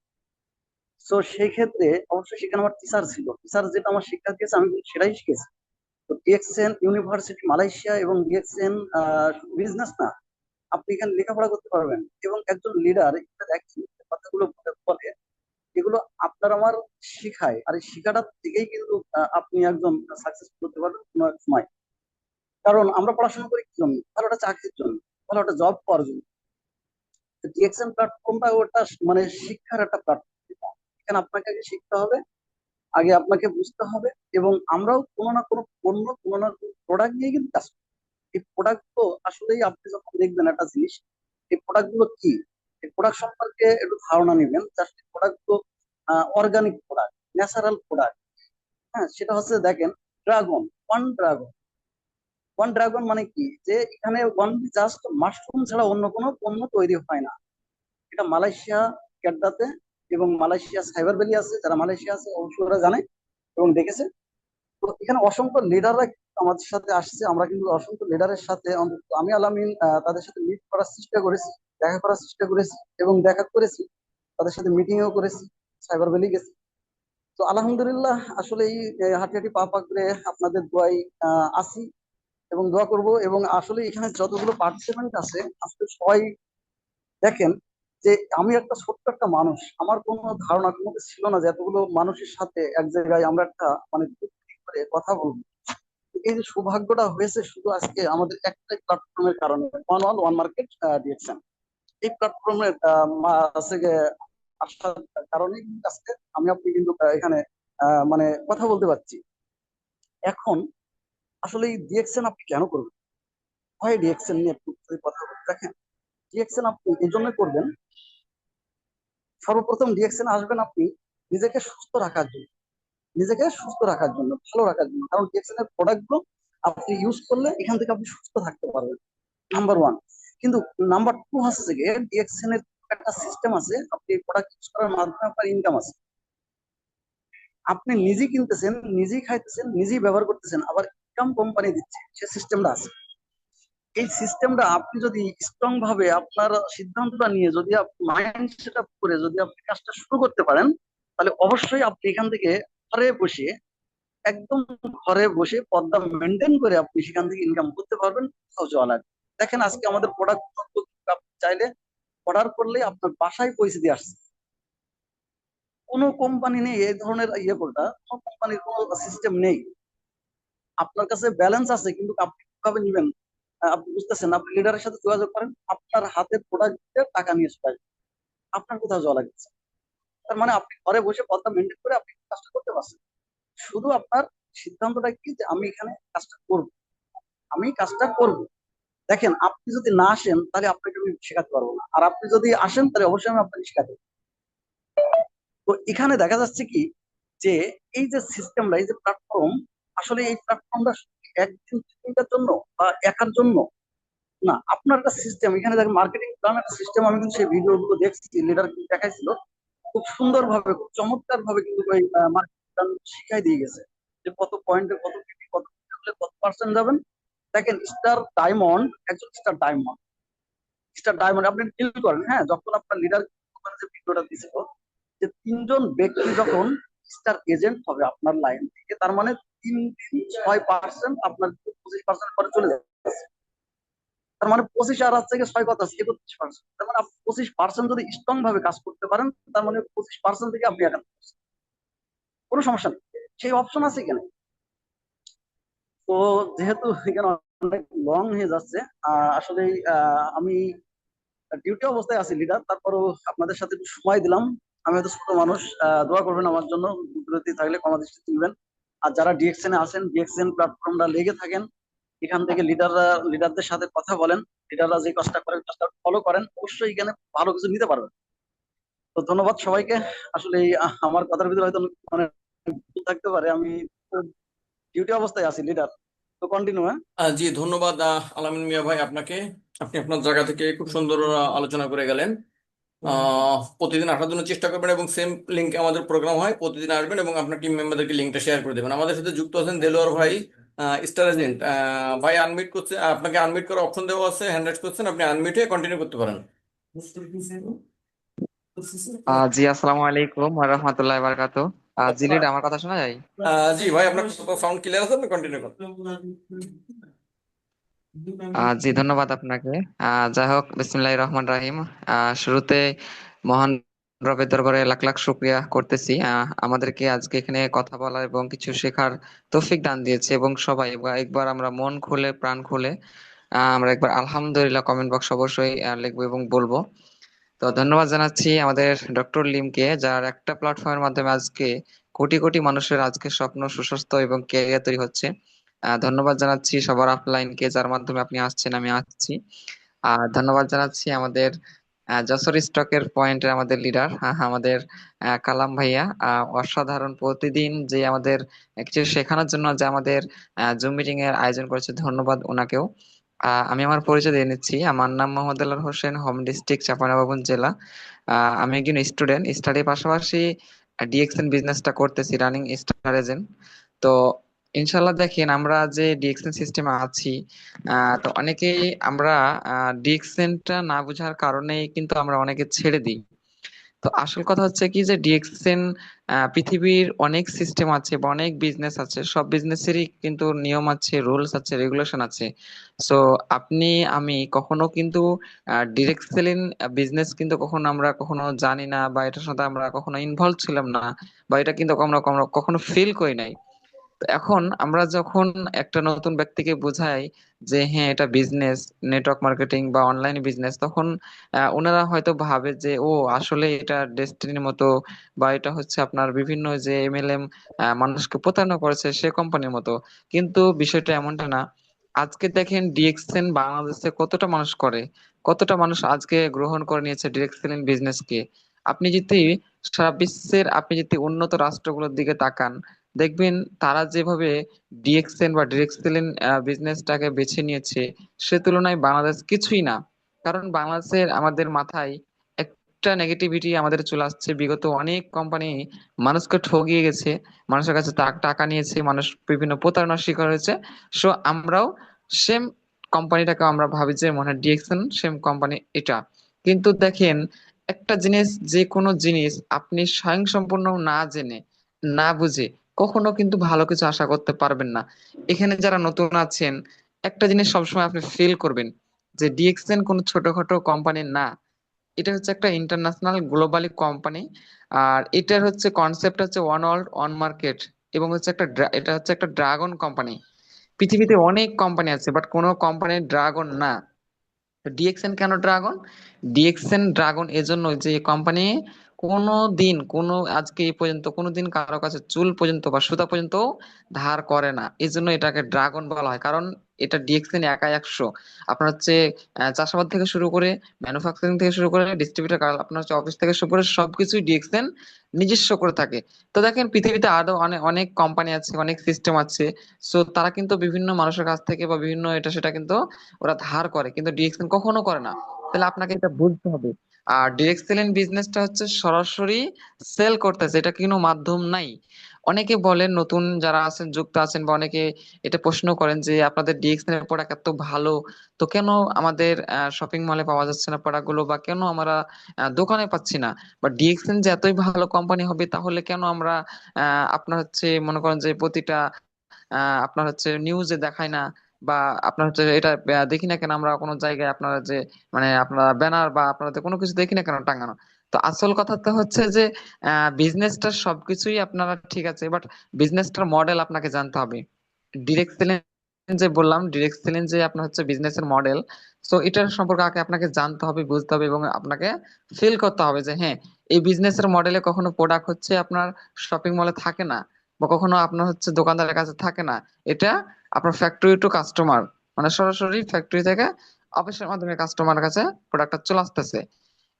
তো সেই ক্ষেত্রে অবশ্যই সেখানে আমার টিচার ছিল, টিচার যেটা আমার শিক্ষা দিয়েছে আমি কিন্তু সেটাই শিখেছি। তো ডিএক্সএন ইউনিভার্সিটি মালয়েশিয়া এবং ডিএক্সএন বিজনেস না, আপনি এখানে লেখাপড়া করতে পারবেন। এবং একজন লিডার এটা দেখেন যে কথাগুলো বলে, এগুলো আপনার আমার শিখায়, আর এই শিখাটার থেকেই কিন্তু আপনি একজন সাকসেসফুল হতে পারবেন কোনো এক সময়। কারণ আমরা পড়াশোনা করি কি জন্য? ভালো একটা চাকরির জন্য, ভালো একটা জব পাওয়ার জন্য। ডিএক্সএন প্ল্যাটফর্মটা ওটা মানে শিক্ষার একটা প্ল্যাটফর্ম। এখানে আপনাকে আগে শিখতে হবে, আগে আপনাকে বুঝতে হবে, এবং আমরাও কোনো না কোনো পণ্য, কোনো না কোনো প্রোডাক্ট নিয়ে কিন্তু কাজ করি। এই প্রোডাক্ট গুলো আসলেই আপনি যখন দেখবেন একটা জিনিস, এই প্রোডাক্ট গুলো কি, এই প্রোডাক্ট সম্পর্কে একটু ধারণা নেবেন। জাস্ট প্রোডাক্ট গুলো অর্গানিক প্রোডাক্ট, ন্যাচারাল প্রোডাক্ট। হ্যাঁ, সেটা হচ্ছে দেখেন, dragon, one dragon. One dragon মানে কি? যে এখানে ওয়ান জাস্ট মাশরুম ছাড়া অন্য কোনো পণ্য তৈরি হয় না। এটা মালয়েশিয়া কেডাতে এবং মালয়েশিয়া সাইবার ভ্যালি আছে, যারা মালয়েশিয়া আছে অবশ্যই ওরা জানে এবং দেখেছে। তো এখানে অসংখ্য লিডাররা আমাদের সাথে আসছে, আমরা কিন্তু অসংখ্য লিডারের সাথে, অন্তত আমি আলামিন তাদের সাথে মিট করার চেষ্টা করেছি, দেখা করার চেষ্টা করেছি এবং দেখা করেছি, তাদের সাথে মিটিংও করেছি, সাইবার ভ্যালি গেছি। তো আলহামদুলিল্লাহ, আসলে এই হাঁটি হাঁটি পা পা করে আপনাদের দোয়াই আছি এবং দোয়া করব। এবং আসলে এখানে যতগুলো পার্টিসিপেন্ট আছে আসলে সবাই দেখেন, যে আমি একটা ছোট্ট একটা মানুষ, আমার কোনো ধারণা কোনো কিছু ছিল না যে এতগুলো মানুষের সাথে এক জায়গায় আমরা একটা মানে group করে কথা বলবো। এই যে সৌভাগ্যটা হয়েছে শুধু আজকে আমাদের একটাই প্ল্যাটফর্মের কারণে, one one one market direction. এই প্ল্যাটফর্মের আছে আসার কারণে কিন্তু আজকে আমি আপনি কিন্তু এখানে মানে কথা বলতে পারছি। এখন আসলে এই ডিরেকশন আপনি কেন করবেন? হয় ডিরেকশন নিয়ে একটু যদি কথা বলতে দেখেন, ডিরেকশন আপনি এই জন্য করবেন, সর্বপ্রথম ডিরেকশনে আসবেন আপনি নিজেকে সুস্থ রাখার জন্য, নিজেকে সুস্থ রাখার জন্য, ভালো রাখার জন্য। কারণ ডিরেকশনের প্রোডাক্ট গুলো আপনি ইউজ করলে এখান থেকে আপনি সুস্থ থাকতে পারবেন, নাম্বার 1। কিন্তু নাম্বার 2 হচ্ছে গিয়ে ডিএক্সএন এর একটা সিস্টেম আছে, আপনি প্রোডাক্ট ইউজ করার মাধ্যমে আপনার ইনকাম আছে। আপনি নিজেই কিনতেছেন, নিজেই খাইতেছেন, নিজেই ব্যবহার করতেছেন, আবার ইনকাম কোম্পানি দিচ্ছে, সে সিস্টেমটা আছে। এই সিস্টেমটা আপনি যদি স্ট্রং ভাবে আপনার সিদ্ধান্তটা নিয়ে যদি মাইন্ড সেট আপ করে যদি আপনি কাজটা শুরু করতে পারেন, তাহলে অবশ্যই আপনি এখান থেকে ঘরে বসে, একদম ঘরে বসে পর্দা মেনটেন করে আপনি সেখান থেকে ইনকাম করতে পারবেন, কোথাও যাওয়া লাগবে। দেখেন আজকে আমাদের প্রোডাক্ট আপনি চাইলে অর্ডার করলে আপনার বাসায় পৌঁছে দিয়ে আসছে। কোনো কোম্পানি নেই এই ধরনের ইয়ে করটা, কোনো কোম্পানির কোনো সিস্টেম নেই। আপনার কাছে ব্যালেন্স আছে কিন্তু আপনি কিভাবে নেবেন আপনি বুঝতেছেন। আপনি লিডারের সাথে যোগাযোগ করেন, আপনার হাতে প্রোডাক্ট দিয়ে টাকা নিয়ে চলে আসবে, আপনার কোথাও যাওয়া লাগছে। তার মানে আপনি ঘরে বসে পর্দা মেনটেন করে আপনি কাজটা করতে পারছেন। শুধু আপনার সিদ্ধান্তটা কি, যে আমি এখানে কাজটা করব, আমি কাজটা করব। দেখেন, আপনি যদি না আসেন তাহলে আপনাকে আমি শেখাতে পারবো না, আর আপনি যদি আসেন তাহলে অবশ্যই আমি আপনাকে শেখাতে পারবো। তো এখানে দেখা যাচ্ছে কি, যে এই যে সিস্টেমটা, এই যে প্ল্যাটফর্ম, আসলে এই প্ল্যাটফর্মটা একদিন দুদিনকার জন্য বা একার জন্য না, আপনার একটা সিস্টেম। এখানে দেখেন মার্কেটিং প্ল্যান একটা সিস্টেম, আমি কিন্তু সেই ভিডিও গুলো দেখছি, লিডার দেখাইছিল। তো খুব সুন্দরভাবে, খুব চমৎকার ভাবে কিন্তু ওই মার্কেট শিখাই দিয়ে গেছে যে কত পয়েন্টে কত ডিগ্রি, কত ডিগ্রি হলে কত পার্সেন্ট যাবেন। দেখেন স্টার ডায়মন্ড, একজন স্টার ডায়মন্ড আপনি ডিল করেন, হ্যাঁ, যখন আপনার লিডার যে ভিডিওটা দিছিল যে 3 জন ব্যক্তি যখন স্টার এজেন্ট হবে আপনার লাইন থেকে, তার মানে 3 দিন 6% আপনার 25% পরে চলে যাবে। তার মানে 25 আর হচ্ছে 6 কত আছে, 31%। তার মানে আপনি 25% যদি স্ট্রং ভাবে কাজ করতে পারেন, তার মানে 25% থেকে আপনি 71%, কোনো সমস্যা নেই, সেই অপশন আছে এখানে। তো যেহেতু এখানে অনেক লং হয়ে যাচ্ছে, আসলে আমি ডিউটি অবস্থায় আছি লিডার, তারপরও আপনাদের সাথে একটু সময় দিলাম। আমি হয়তো ছোট মানুষ, দোয়া করবেন আমার জন্য, বিরতি থাকলে ক্ষমা দৃষ্টি তুলবেন। আর যারা ডিএক্সএন এ আছেন, ডিএক্সএন প্ল্যাটফর্মটা লেগে থাকেন, এখান থেকে লিডারদের সাথে কথা বলেন, লিডাররা যে কাজটা করেন কাজটা ফলো করেন, অবশ্যই এখানে ভালো কিছু নিতে পারবেন। তো ধন্যবাদ সবাইকে। আসলে আমার কথার ভিতরে হয়তো মানে ভুল থাকতে পারে, আমি ডিউটি অবস্থায় আছি লিডার। তো কন্টিনিউ। হ্যাঁ, জি, ধন্যবাদ আলামিন মিয়া ভাই আপনাকে। আপনি আপনার জায়গা থেকে খুব সুন্দর আলোচনা করে গেলেন। প্রতিদিন আসার জন্য চেষ্টা করবেন এবং সেম লিঙ্কে আমাদের প্রোগ্রাম হয়, প্রতিদিন আসবেন এবং আপনার টিম মেম্বারদেরকে লিঙ্কটা শেয়ার করে দেবেন। আমাদের সাথে যুক্ত আছেন দেলোয়ার ভাই, স্টার এজেন্ট ভাই। আনমিউট করছে, আপনাকে আনমিউট করার অপশন দেওয়া আছে, হ্যান্ড রাইজ করছেন, আপনি আনমিউট হয়ে কন্টিনিউ করতে পারেন। জি, আসসালামু আলাইকুম ওয়া রাহমাতুল্লাহি ওয়া বারাকাতুহু। জিলিড, আমার কথা শোনা যায়? জি ভাই, আপনার সাউন্ড ক্লিয়ার আছে, আপনি কন্টিনিউ করুন। জি, ধন্যবাদ আপনাকে। যাই হোক, বিসমিল্লাহির রহমানির রহিম। শুরুতে মহান রবের দরবারে লাখ লাখ শুকরিয়া করতেছি, আমাদেরকে আজকে এখানে কথা বলার এবং কিছু শেখার তৌফিক দান দিয়েছে, এবং সবাই একবার আমরা মন খুলে প্রাণ খুলে আমরা একবার আলহামদুলিল্লাহ কমেন্ট বক্স অবশ্যই লিখবো এবং বলবো। তো ধন্যবাদ জানাচ্ছি আমাদের ডক্টর লিমকে, যার একটা প্ল্যাটফর্মের মাধ্যমে আজকে কোটি কোটি মানুষের আজকে স্বপ্ন সুস্বাস্থ্য এবং ক্যারিয়ার তৈরি হচ্ছে। ধন্যবাদ জানাচ্ছি সবার আপলাইনকে, যার মাধ্যমে আপনি আসছেন, আমি আসছি। ধন্যবাদ জানাচ্ছি আমাদের যশোর স্টকের পয়েন্টের আমাদের লিডার, আমাদের কালাম ভাইয়া, অসাধারণ প্রতিদিন যে আমাদের কিছু শেখানোর জন্য যে আমাদের জুম মিটিং এর আয়োজন করেছে, ধন্যবাদ ওনাকেও। আমি আমার পরিচয় দিয়ে নিচ্ছি। আমার নাম মোহাম্মদ আল্লাহ হোসেন, হোম ডিস্ট্রিক্ট চাঁপাইনবাবগঞ্জ জেলা। আমি একজন স্টুডেন্ট, স্টাডির পাশাপাশি ডিএক্সএন বিজনেসটা করতেছি, রানিং স্টার এজেন্ট। তো ইনশাল্লাহ দেখেন, আমরা যে ডিএক্সএন সিস্টেমে আছি, তো অনেকেই আমরা ডিএক্সএনটা না বোঝার কারণেই কিন্তু আমরা অনেকে ছেড়ে দিই। তো আসল কথা হচ্ছে কি, যে ডিএক্সএন পৃথিবীর অনেক সিস্টেম আছে বা অনেক বিজনেস আছে, সব বিজনেসেরই কিন্তু নিয়ম আছে, রুলস আছে, রেগুলেশন আছে। সো আপনি আমি কখনো কিন্তু ডিরেক্ট সেলিং বিজনেস কিন্তু কখনো আমরা কখনো জানি না, বা এটার সাথে আমরা কখনো ইনভলভ ছিলাম না, বা এটা কিন্তু আমরা কখনো কখনো ফিল করি নাই। তো এখন আমরা যখন একটা নতুন ব্যক্তিকে বোঝাই যে হ্যাঁ, এটা বিজনেস, নেটওয়ার্ক মার্কেটিং বা অনলাইন বিজনেস, তখন ওনারা হয়তো ভাবে যে ও আসলে এটা ডেস্টিনির মতো, বা এটা হচ্ছে আপনার বিভিন্ন যে এমএলএম মানুষকে প্রতারণা করেছে সে কোম্পানির মতো। কিন্তু বিষয়টা এমনটা না। আজকে দেখেন ডিএক্সএন বাংলাদেশে কতটা মানুষ করে, কতটা মানুষ আজকে গ্রহণ করে নিয়েছে ডিরেক্ট বিজনেসকে। আপনি যদি সারা বিশ্বের আপনি যদি উন্নত রাষ্ট্রগুলোর দিকে তাকান, দেখবেন তারা যেভাবে ডিএক্সএন বা ডিরেক্ট সেলিং বিজনেসটাকে বেছে নিয়েছে, সে তুলনায় বাংলাদেশ কিছুই না। কারণ বাংলাদেশের আমাদের মাথায় একটা নেগেটিভিটি আমাদের চলে আসছে, বিগত অনেক কোম্পানি মানুষকে ঠকিয়ে গেছে, মানুষের কাছে টাকা নিয়েছে, মানুষ বিভিন্ন প্রতারণার শিকার হয়েছে। সো আমরাও সেম কোম্পানিটাকে আমরা ভাবি যে মনে হয় ডিএক্সএন সেম কোম্পানি এটা। কিন্তু দেখেন, একটা জিনিস, যে কোনো জিনিস আপনি স্বয়ংসম্পূর্ণ না জেনে না বুঝে কখনো কিন্তু ভালো কিছু আশা করতে পারবেন না। এখানে যারা নতুন আছেন, একটা জিনিস সবসময় আপনি ফিল করবেন যে ডিএক্সএন কোনো ছোটখাটো কোম্পানি না, এটা হচ্ছে একটা ইন্টারন্যাশনাল গ্লোবালি কোম্পানি। আর এটার হচ্ছে কনসেপ্ট হচ্ছে ওয়ান ওয়ার্ল্ড ওয়ান মার্কেট, এবং হচ্ছে এটা হচ্ছে একটা ড্রাগন কোম্পানি। পৃথিবীতে অনেক কোম্পানি আছে, বাট কোনো কোম্পানির ড্রাগন না। ডিএক্সএন কেন ড্রাগন? ডিএক্সএন ড্রাগন এজন্য যে কোম্পানি কোনো দিন কোনো আজকে এই পর্যন্ত কোনো দিন কারো কাছে চুল পর্যন্ত বা সুতা পর্যন্ত ধার করে না, এই জন্য এটাকে ড্রাগন বলা হয়। কারণ এটা ডিএক্সএন একাই 100। আপনার হচ্ছে চাষাবাদ থেকে শুরু করে ম্যানুফ্যাকচারিং থেকে শুরু করে ডিস্ট্রিবিউটর, আপনার হচ্ছে অফিস থেকে শুরু করে সবকিছুই ডিএক্সএন নিজস্ব করে থাকে। তো দেখেন, পৃথিবীতে আরো অনেক অনেক কোম্পানি আছে, অনেক সিস্টেম আছে। সো তারা কিন্তু বিভিন্ন মানুষের কাছ থেকে বা বিভিন্ন এটা সেটা কিন্তু ওরা ধার করে, কিন্তু ডিএক্সএন কখনো করে না। তাহলে আপনাকে এটা বুঝতে হবে। আর ডিরেক্ট সেলিং বিজনেসটা হচ্ছে সরাসরি সেল করতেছে, এটা কোনো মাধ্যম নাই। অনেকে বলেন, নতুন যারা আছেন যুক্ত আছেন বা অনেকে এটা প্রশ্ন করেন যে আপনাদের ডিএক্সএল এর প্রোডাক্ট এত ভালো, তো কেন আমাদের শপিং মলে পাওয়া যাচ্ছে না প্রোডাক্ট গুলো, বা কেন আমরা দোকানে পাচ্ছি না, বা ডিএক্সএল যে এতই ভালো কোম্পানি হবে তাহলে কেন আমরা আপনার হচ্ছে মনে করেন যে প্রতিটা আপনার হচ্ছে নিউজে দেখায় না, বা আপনার হচ্ছে এটা দেখি না কেন আমরা কোনো জায়গায় আপনারা যে মানে আপনারা ব্যানার বা আপনাদের কোনো কিছু দেখি না কেন টাঙানো। তো আসল কথা তো হচ্ছে যে বিজনেসটার সবকিছুই আপনারা ঠিক আছে, বাট বিজনেসটার মডেল আপনাকে জানতে হবে। ডিরেক্ট সেলিং যে বললাম, ডিরেক্ট সেলিং যে আপনার হচ্ছে বিজনেসের মডেল, সো এটার সম্পর্কে আগে আপনাকে জানতে হবে, বুঝতে হবে এবং আপনাকে ফিল করতে হবে যে হ্যাঁ, এই বিজনেসের মডেলে কখনো প্রোডাক্ট হচ্ছে আপনার শপিং মলে থাকে না, বা কখনো আপনার হচ্ছে দোকানদারের কাছে থাকে না। এটা আপনার ফ্যাক্টরি টু কাস্টমার, মানে সরাসরি ফ্যাক্টরি থেকে অফিসের মাধ্যমে কাস্টমারের কাছে প্রোডাক্টটা চলে আসতেছে।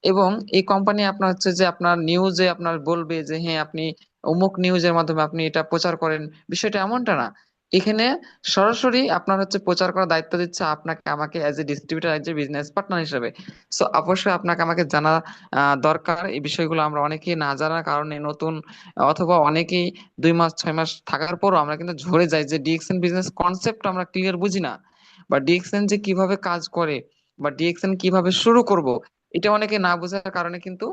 এবং এই কোম্পানি আপনার হচ্ছে যে আপনার নিউজে আপনার বলবে যে হ্যাঁ আপনি অমুক নিউজের মাধ্যমে আপনি এটা প্রচার করেন, বিষয়টা এমনটা না। এখানে সরাসরি আপনার হচ্ছে প্রচার করার দায়িত্ব দিচ্ছে আপনাকে আমাকে as a distributor, as a business partner হিসেবে। সো অবশ্যই আপনাকে আমাকে জানা দরকার। এই বিষয়গুলো আমরা অনেকেই না জানার কারণে নতুন, অথবা অনেকেই 2 মাস 6 মাস থাকার পরও আমরা কিন্তু ঝরে যাই যে ডিএক্সএন বিজনেস কনসেপ্ট আমরা ক্লিয়ার বুঝি না, বা ডিএক্সএন যে কিভাবে কাজ করে, বা ডিএক্সএন কিভাবে শুরু করব, এটা অনেকে না বোঝার কারণে কিন্তু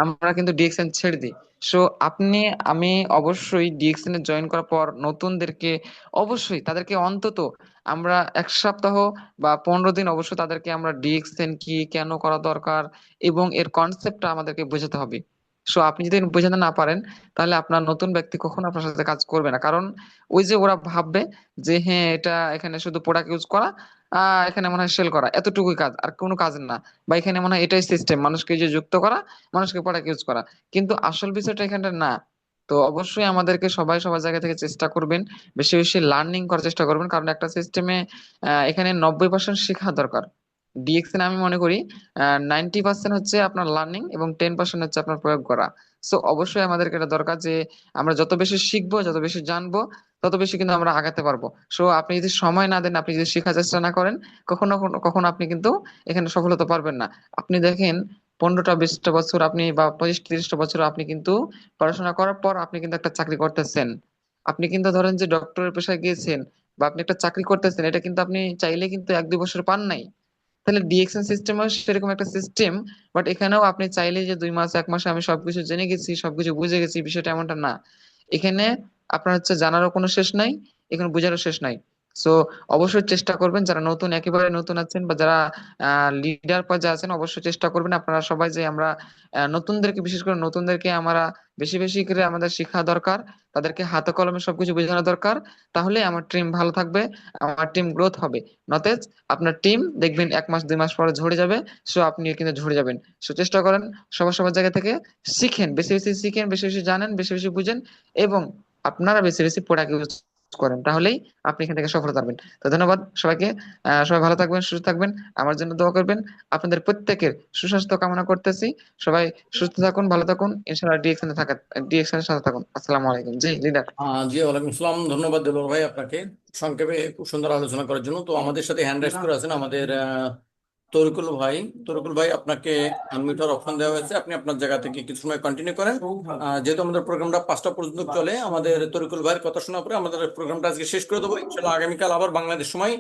আমরা কিন্তু ডিএক্সএন ছেড়ে দিই। সো আপনি, আমি অবশ্যই ডিএক্সএন এ জয়েন করার পর নতুনদেরকে অবশ্যই তাদেরকে অন্তত আমরা 1 সপ্তাহ বা 15 দিন অবশ্যই তাদেরকে আমরা ডিএক্সএন কি, কেন করা দরকার এবং এর কনসেপ্টটা আমাদেরকে বোঝাতে হবে। সো আপনি যদি বোঝাতে না পারেন তাহলে আপনার নতুন ব্যক্তি কখনো আপনার সাথে কাজ করবে না, কারণ ওই যে ওরা ভাববে যে হ্যাঁ এটা এখানে শুধু প্রোডাক্ট ইউজ করা, এখানে মনে হয় সেল করা, এতটুকুই কাজ আর কোনো কাজ না, বা এখানে মনে হয় এটাই সিস্টেম, মানুষকে যে যুক্ত করা, মানুষকে প্রোডাক্ট ইউজ করা, কিন্তু আসল বিষয়টা এখানটা না। তো অবশ্যই আমাদেরকে সবাই সবার জায়গা থেকে চেষ্টা করবেন, বেশি বেশি লার্নিং করার চেষ্টা করবেন, কারণ একটা সিস্টেমে এখানে 90% শেখা দরকার। ডিএক্সএন আমি মনে করি 90% হচ্ছে আপনার লার্নিং এবং 10% হচ্ছে আপনার প্রয়োগ করা। সো অবশ্যই আমাদেরকে এটা দরকার যে আমরা যত বেশি শিখবো, যত বেশি জানবো, তত বেশি কিন্তু আমরা আগাতে পারবো। সো আপনি যদি সময় না দেন, আপনি যদি শেখার চেষ্টা না করেন, কখনো কখনো কখনো আপনি কিন্তু এখানে সফল হতে পারবেন না। আপনি দেখেন 15টা 20টা বছর আপনি, বা 25 30টা বছর আপনি কিন্তু পড়াশোনা করার পর আপনি কিন্তু একটা চাকরি করতেছেন। আপনি কিন্তু ধরেন যে ডক্টরের পেশায় গিয়েছেন বা আপনি একটা চাকরি করতেছেন, এটা কিন্তু আপনি চাইলে কিন্তু 1 2 বছর পান নাই। তাহলে ডিএক্সএন সিস্টেমও সেরকম একটা সিস্টেম, বাট এখানেও আপনি চাইলে যে 2 মাস 1 মাসে আমি সবকিছু জেনে গেছি, সবকিছু বুঝে গেছি, বিষয়টা এমনটা না। এখানে আপনার হচ্ছে জানারও কোনো শেষ নাই, এখানে বোঝারও শেষ নাই। সো অবশ্যই চেষ্টা করবেন, যারা নতুন একেবারে নতুন আছেন বা যারা লিডার পর্যায়ে আছেন, অবশ্যই চেষ্টা করবেন আপনারা সবাই যে আমরা নতুনদেরকে, বিশেষ করে নতুনদেরকে আমরা বেশি বেশি করে আমাদের শেখা দরকার, তাদেরকে হাতে কলমে সবকিছু বোঝানো দরকার। তাহলে আমার টিম ভালো থাকবে, আমার টিম গ্রোথ হবে। নতেজ আপনার টিম দেখবেন 1 মাস 2 মাস পরে ঝরে যাবে, সো আপনি কিন্তু ঝরে যাবেন। সো চেষ্টা করেন সবার সবার জায়গা থেকে শিখেন, বেশি বেশি শিখেন, বেশি বেশি জানেন, বেশি বেশি বুঝেন, এবং আপনারা বেশি বেশি প্রোডাক্ট ইউজ করেন, তাহলেই আপনি এখান থেকে সফলতা পাবেন। তো ধন্যবাদ সবাইকে। সবাই ভালো থাকবেন, সুস্থ থাকবেন, আমার জন্য দোয়া করবেন। আপনাদের প্রত্যেকের সুস্বাস্থ্য কামনা করতেছি। সবাই সুস্থ থাকুন, ভালো থাকুন, ইনশাআল্লাহ ডিএক্সএন এর সাথে থাকুন। আসসালামু আলাইকুম। জি লিডার। জি, ওয়ালাইকুম আসসালাম। ধন্যবাদ দেলোয়ার ভাই আপনাকে সংক্ষেপে খুব সুন্দর আলোচনা করার জন্য। তো আমাদের সাথে হ্যান্ড রাইজ করে আছেন আমাদের তরিকুল ভাই। তরিকুল ভাই, আপনাকে আনমিউট হওয়ার অপশন দেওয়া হয়েছে, আপনি আপনার জায়গা থেকে কিছু সময় কন্টিনিউ করেন। যেহেতু আমাদের প্রোগ্রামটা 5টা পর্যন্ত চলে, আমাদের তরিকুল ভাইয়ের কথা শোনার পরে আমাদের প্রোগ্রামটা আজকে শেষ করে দেবো। ইনশাআল্লাহ আগামীকাল আবার বাংলাদেশ সময়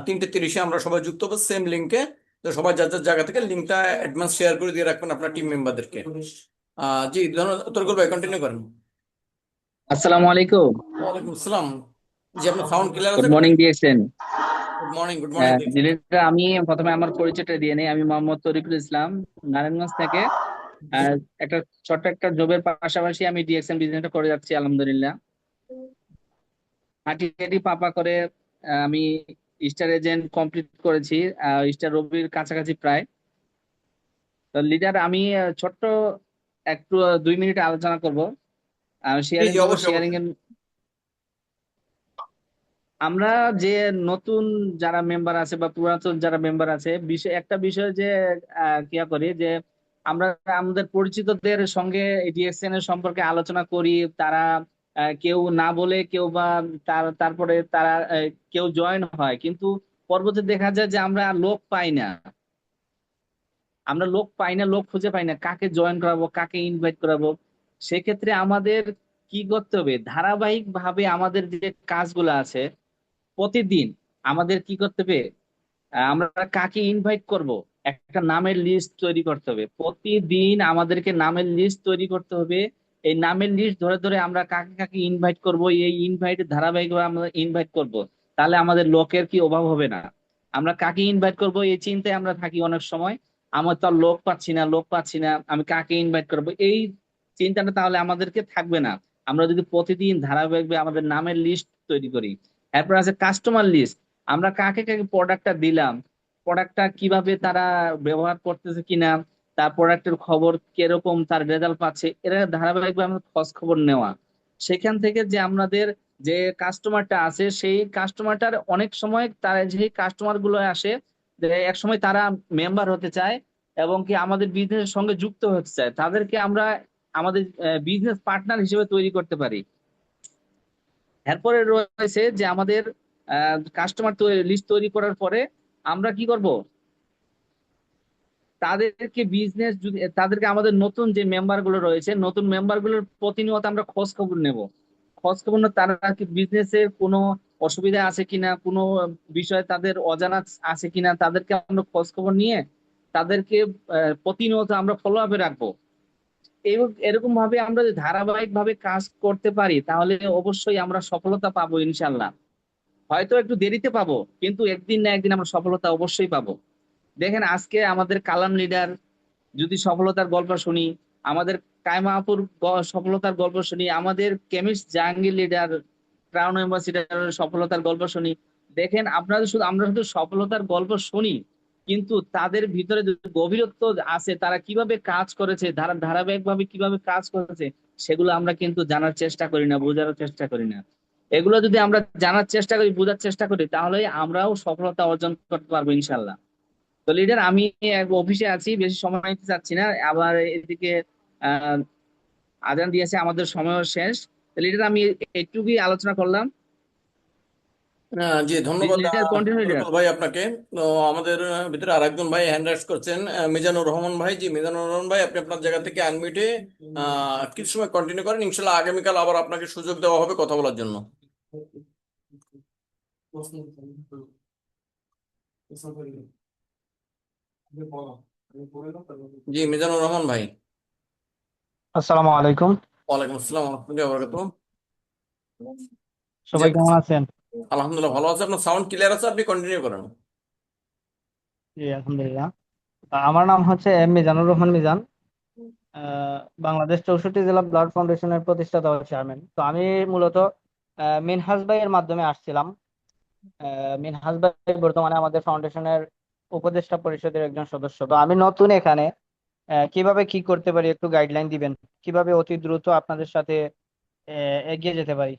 3:30-এ আমরা সবাই যুক্ত হবো সেম লিঙ্কে। তো সবাই যার যার জায়গা থেকে লিঙ্কটা অ্যাডভান্স শেয়ার করে দিয়ে রাখবেন আপনার টিম মেম্বারদেরকে। জি ধন্যবাদ। তরিকুল ভাই কন্টিনিউ করেন। আসসালামু আলাইকুম। ওয়ালাইকুম আসসালাম। জি, আপনার সাউন্ড ক্লিয়ার গুড আছে? Morning DXN. Good morning, good morning. Director, আমি প্রথমে আমার পরিচয়টা দিয়ে নেই। আমি মোহাম্মদ তরিকুল ইসলাম, নারায়ণগঞ্জ থেকে। আহ, একটা ছোট্ট একটা জবের পাশাপাশি আমি ডিএক্সএন বিজনেসটা করে যাচ্ছি আলহামদুলিল্লাহ। হাঁটি হাঁটি পাপা করে আমি স্টার এজেন্ট কমপ্লিট করেছি, স্টার রবির কাছাকাছি প্রায়। তো লিডার, আমি ছোট্ট একটু 2 মিনিট আলোচনা করব, জি শেয়ারিং জি, করবো। অবশ্যই শেয়ারিং অবশ্যই। এর আমরা যে নতুন যারা মেম্বার আছে বা পুরাতন যারা মেম্বার আছে, একটা বিষয় যে কিয়া করি যে আমরা আমাদের পরিচিতদের সঙ্গে ডিএক্সএন এর সম্পর্কে আলোচনা করি। তারা কেউ না বলে, কেউ বা তারপরে তারা কেউ জয়েন হয়, কিন্তু পরবর্তী দেখা যায় যে আমরা লোক পাই না। আমরা লোক পাই না, লোক খুঁজে পাই না, কাকে জয়েন করাবো, কাকে ইনভাইট করাবো। সেক্ষেত্রে আমাদের কি করতে হবে, ধারাবাহিক ভাবে আমাদের যে কাজগুলো আছে প্রতিদিন আমাদের কি করতে হবে, আমরা কাকে ইনভাইট করব একটা নামের লিস্ট তৈরি করতে হবে। প্রতিদিন আমাদেরকে নামের লিস্ট তৈরি করতে হবে। এই নামের লিস্ট ধরে ধরে আমরা কাকে কাকে ইনভাইট করব, এই ইনভাইট ধারাবাহিকভাবে আমরা ইনভাইট করব। তাহলে আমাদের লোকের কি অভাব হবে না। আমরা কাকে ইনভাইট করব এই চিন্তায় আমরা থাকি অনেক সময়, আমার তো আর লোক পাচ্ছি না, লোক পাচ্ছি না, আমি কাকে ইনভাইট করব, এই চিন্তাটা তাহলে আমাদেরকে থাকবে না। আমরা যদি প্রতিদিন ধারাবাহিকভাবে আমাদের নামের লিস্ট তৈরি করি। এরপর আছে কাস্টমার লিস্ট, আমরা কাকে কাকে প্রোডাক্টটা দিলাম, প্রোডাক্টটা কিভাবে তারা ব্যবহার করতেছে কিনা, তার প্রোডাক্টের খবর কিরকম, তার রেজাল্ট পাচ্ছে, এরা ধারাবাহিকভাবে আমরা খোঁজ খবর নেওয়া। সেখান থেকে যে আমাদের যে কাস্টমারটা আছে সেই কাস্টমারটার অনেক সময় তারা যে কাস্টমার গুলো আসে, যে এক সময় তারা মেম্বার হতে চায় এবং কি আমাদের বিজনেসের সঙ্গে যুক্ত হতে চায়, তাদেরকে আমরা আমাদের বিজনেস পার্টনার হিসেবে তৈরি করতে পারি। এরপরে রয়েছে যে আমাদের কাস্টমার লিস্ট তৈরি করার পরে আমরা কি করব, তাদেরকে বিজনেস যদি তাদেরকে আমাদের নতুন যে মেম্বার গুলো রয়েছে, নতুন মেম্বার গুলোর প্রতিনিয়ত আমরা খোঁজ খবর নেব। খোঁজ খবর না তারা কি বিজনেসে কোনো অসুবিধা আছে কিনা, কোনো বিষয়ে তাদের অজানা আছে কিনা, তাদেরকে আমরা খোঁজ খবর নিয়ে তাদেরকে প্রতিনিয়ত আমরা ফলো আপে রাখবো। এরকম ভাবে আমরা যদি ধারাবাহিক ভাবে কাজ করতে পারি তাহলে অবশ্যই আমরা সফলতা পাবো ইনশাল্লাহ। হয়তো একটু দেরিতে পাবো, কিন্তু একদিন না একদিন আমরা সফলতা অবশ্যই পাবো। দেখেন আজকে আমাদের কালাম লিডার যদি সফলতার গল্প শুনি, আমাদের কায়মা আপুর সফলতার গল্প শুনি, আমাদের কেমিস্ট জাহাঙ্গীর লিডার ক্রাউন এম্বাসিডারের সফলতার গল্প শুনি। দেখেন আপনারা শুধু আমরা শুধু সফলতার গল্প শুনি, কিন্তু তাদের ভিতরে যে গভীরত্ব আছে, তারা কিভাবে কাজ করেছে, ধারাবাহিক ভাবে কিভাবে কাজ করেছে, সেগুলো আমরা কিন্তু জানার চেষ্টা করি না, বোঝার চেষ্টা করি না। এগুলো যদি আমরা জানার চেষ্টা করি, বোঝার চেষ্টা করি, তাহলে আমরাও সফলতা অর্জন করতে পারবো ইনশাল্লাহ। তো লিডার আমি এক অফিসে আছি, বেশি সময় নিতে চাচ্ছি না, আবার এদিকে আহ আজান দিয়েছে, আমাদের সময়ও শেষ। লিডার আমি একটুকুই আলোচনা করলাম। জি ধন্যবাদ লিডার কন্টিনিউ লিডার। তরিকুল ভাই আপনাকে। তো আমাদের ভিতরে আরেকজন ভাই হ্যান্ড রাইজ করছেন, মিজানুর রহমান ভাই। জি মিজানুর রহমান ভাই, আপনি আপনার জায়গা থেকে আনমিউটে কিছু সময় কন্টিনিউ করেন, ইনশাল্লাহ আগামীকাল আবার আপনাকে সুযোগ দেওয়া হবে কথা বলার জন্য। জি মিজানুর রহমান ভাই। আসসালামু আলাইকুম। ওয়ালাইকুম আসসালাম ওয়া রাহমাতুল্লাহি ওয়া বারাকাতুহু। জি সবাই কেমন আছেন? আলহামদুলিল্লাহ ভালো আছে, আপনার সাউন্ড ক্লিয়ার আছে, আপনি কন্টিনিউ করেন। জি আলহামদুলিল্লাহ। আমার নাম হচ্ছে এম মিজানুর রহমান মিজান। বাংলাদেশ 64 জেলা ব্লাড ফাউন্ডেশনের প্রতিষ্ঠাতা ও চেয়ারম্যান। তো আমি মূলত মিনহাজ ভাইয়ের মাধ্যমে আসছিলাম। মিনহাজ ভাই বর্তমানে আমাদের ফাউন্ডেশনের উপদেষ্টা পরিষদের একজন সদস্য। তো আমি নতুন এখানে, কিভাবে কি করতে পারি একটু গাইডলাইন দিবেন, কিভাবে অতি দ্রুত আপনাদের সাথে এগিয়ে যেতে পারি।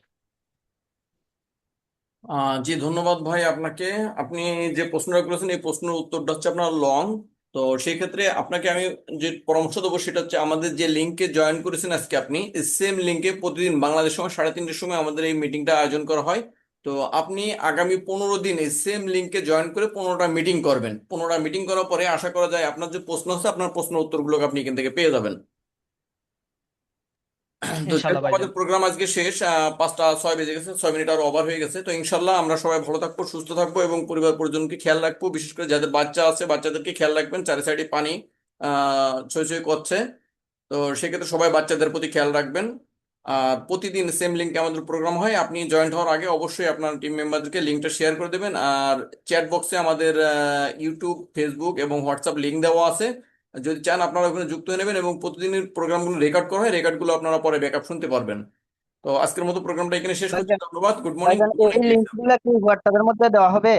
জি ধন্যবাদ ভাই আপনাকে। আপনি যে প্রশ্নটা করেছেন এই প্রশ্নের উত্তরটা হচ্ছে আপনার লং। তো সেই ক্ষেত্রে আপনাকে আমি যে পরামর্শ দেবো সেটা হচ্ছে, আমাদের যে লিঙ্কে জয়েন করেছেন আজকে আপনি, সেম লিঙ্কে প্রতিদিন বাংলাদেশ সময় 3:30টার সময় আমাদের এই মিটিংটা আয়োজন করা হয়। তো আপনি আগামী 15 দিন এই সেম লিঙ্কে জয়েন করে 15টা মিটিং করবেন। 15টা মিটিং করার পরে আশা করা যায় আপনার যে প্রশ্ন আছে আপনার প্রশ্ন উত্তরগুলোকে আপনি এখান থেকে পেয়ে যাবেন। তো ইনশাল্লাহ যেহেতু ভাইজান। আমাদের প্রোগ্রাম আজকে শেষ, 5টা 6 বেজে গেছে, 6 মিনিট আর ওভার হয়ে গেছে। তো ইনশাল্লাহ আমরা সবাই ভালো থাকবো, সুস্থ থাকবো এবং পরিবার পরিজনকে খেয়াল রাখবো। বিশেষ করে যাদের বাচ্চা আছে বাচ্চাদেরকে খেয়াল রাখবেন, চারি সাইডে পানি ছই ছই করছে। তো সেক্ষেত্রে সবাই বাচ্চাদের প্রতি খেয়াল রাখবেন। আর প্রতিদিন সেম লিঙ্কে আমাদের প্রোগ্রাম হয়, আপনি জয়েন্ট হওয়ার আগে অবশ্যই আপনার টিম মেম্বারদেরকে লিঙ্কটা শেয়ার করে দেবেন। আর চ্যাট বক্সে আমাদের ইউটিউব, ফেসবুক এবং হোয়াটসঅ্যাপ লিঙ্ক দেওয়া আছে, যদি চান আপনারা ওখানে যুক্ত হয়ে নেবেন। এবং প্রতিদিনের প্রোগ্রামগুলো রেকর্ড করা হয়, রেকর্ডগুলো আপনারা পরে ব্যাকআপ শুনতে পারবেন। তো আজকের মতো প্রোগ্রামটা এখানে শেষ করছি, ভাইজান, ধন্যবাদ, গুড মর্নিং, ভাইজান গুড মর্নিং। এই লিঙ্কগুলো কি হোয়াটসঅ্যাপের মধ্যে দেওয়া হবে?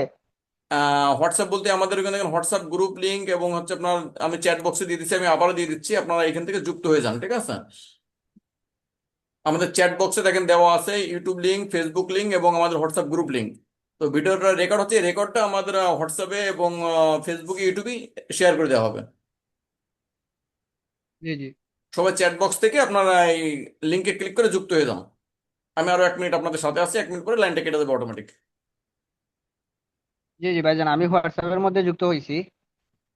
হোয়াটসঅ্যাপ বলতে আমাদের ওখানে হোয়াটসঅ্যাপ গ্রুপ লিংক এবং হচ্ছে আপনার, আমি চ্যাট বক্সে দিয়ে দিচ্ছি, আমি আবারও দিয়ে দিচ্ছি, আপনারা এখান থেকে যুক্ত হয়ে যান, ঠিক আছে? আমাদের চ্যাট বক্সে দেখেন দেওয়া আছে ইউটিউব লিংক, ফেসবুক লিংক এবং আমাদের হোয়াটসঅ্যাপ গ্রুপ লিংক। তো ভিডিওটা রেকর্ড হচ্ছে, রেকর্ডটা আমাদের হোয়াটসঅ্যাপে এবং ফেসবুকে, ইউটিউবে শেয়ার করে দেওয়া হবে। জি জি। সবাই চ্যাট বক্স থেকে আপনারা এই লিংকে ক্লিক করে যুক্ত হয়ে যান। আমি আরো 1 মিনিট আপনাদের সাথে আছি, 1 মিনিট পরে লাইনটা কেটে দেবো অটোমেটিক। জি জি ভাইজান, আমি হোয়াটসঅ্যাপের মধ্যে যুক্ত হয়েছি।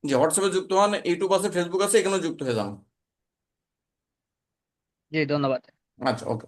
যে হোয়াটসঅ্যাপে যুক্ত হন, ইউটিউব আছে, ফেসবুক আছে, এখানেও যুক্ত হয়ে যান। জি ধন্যবাদ। আচ্ছা, ওকে।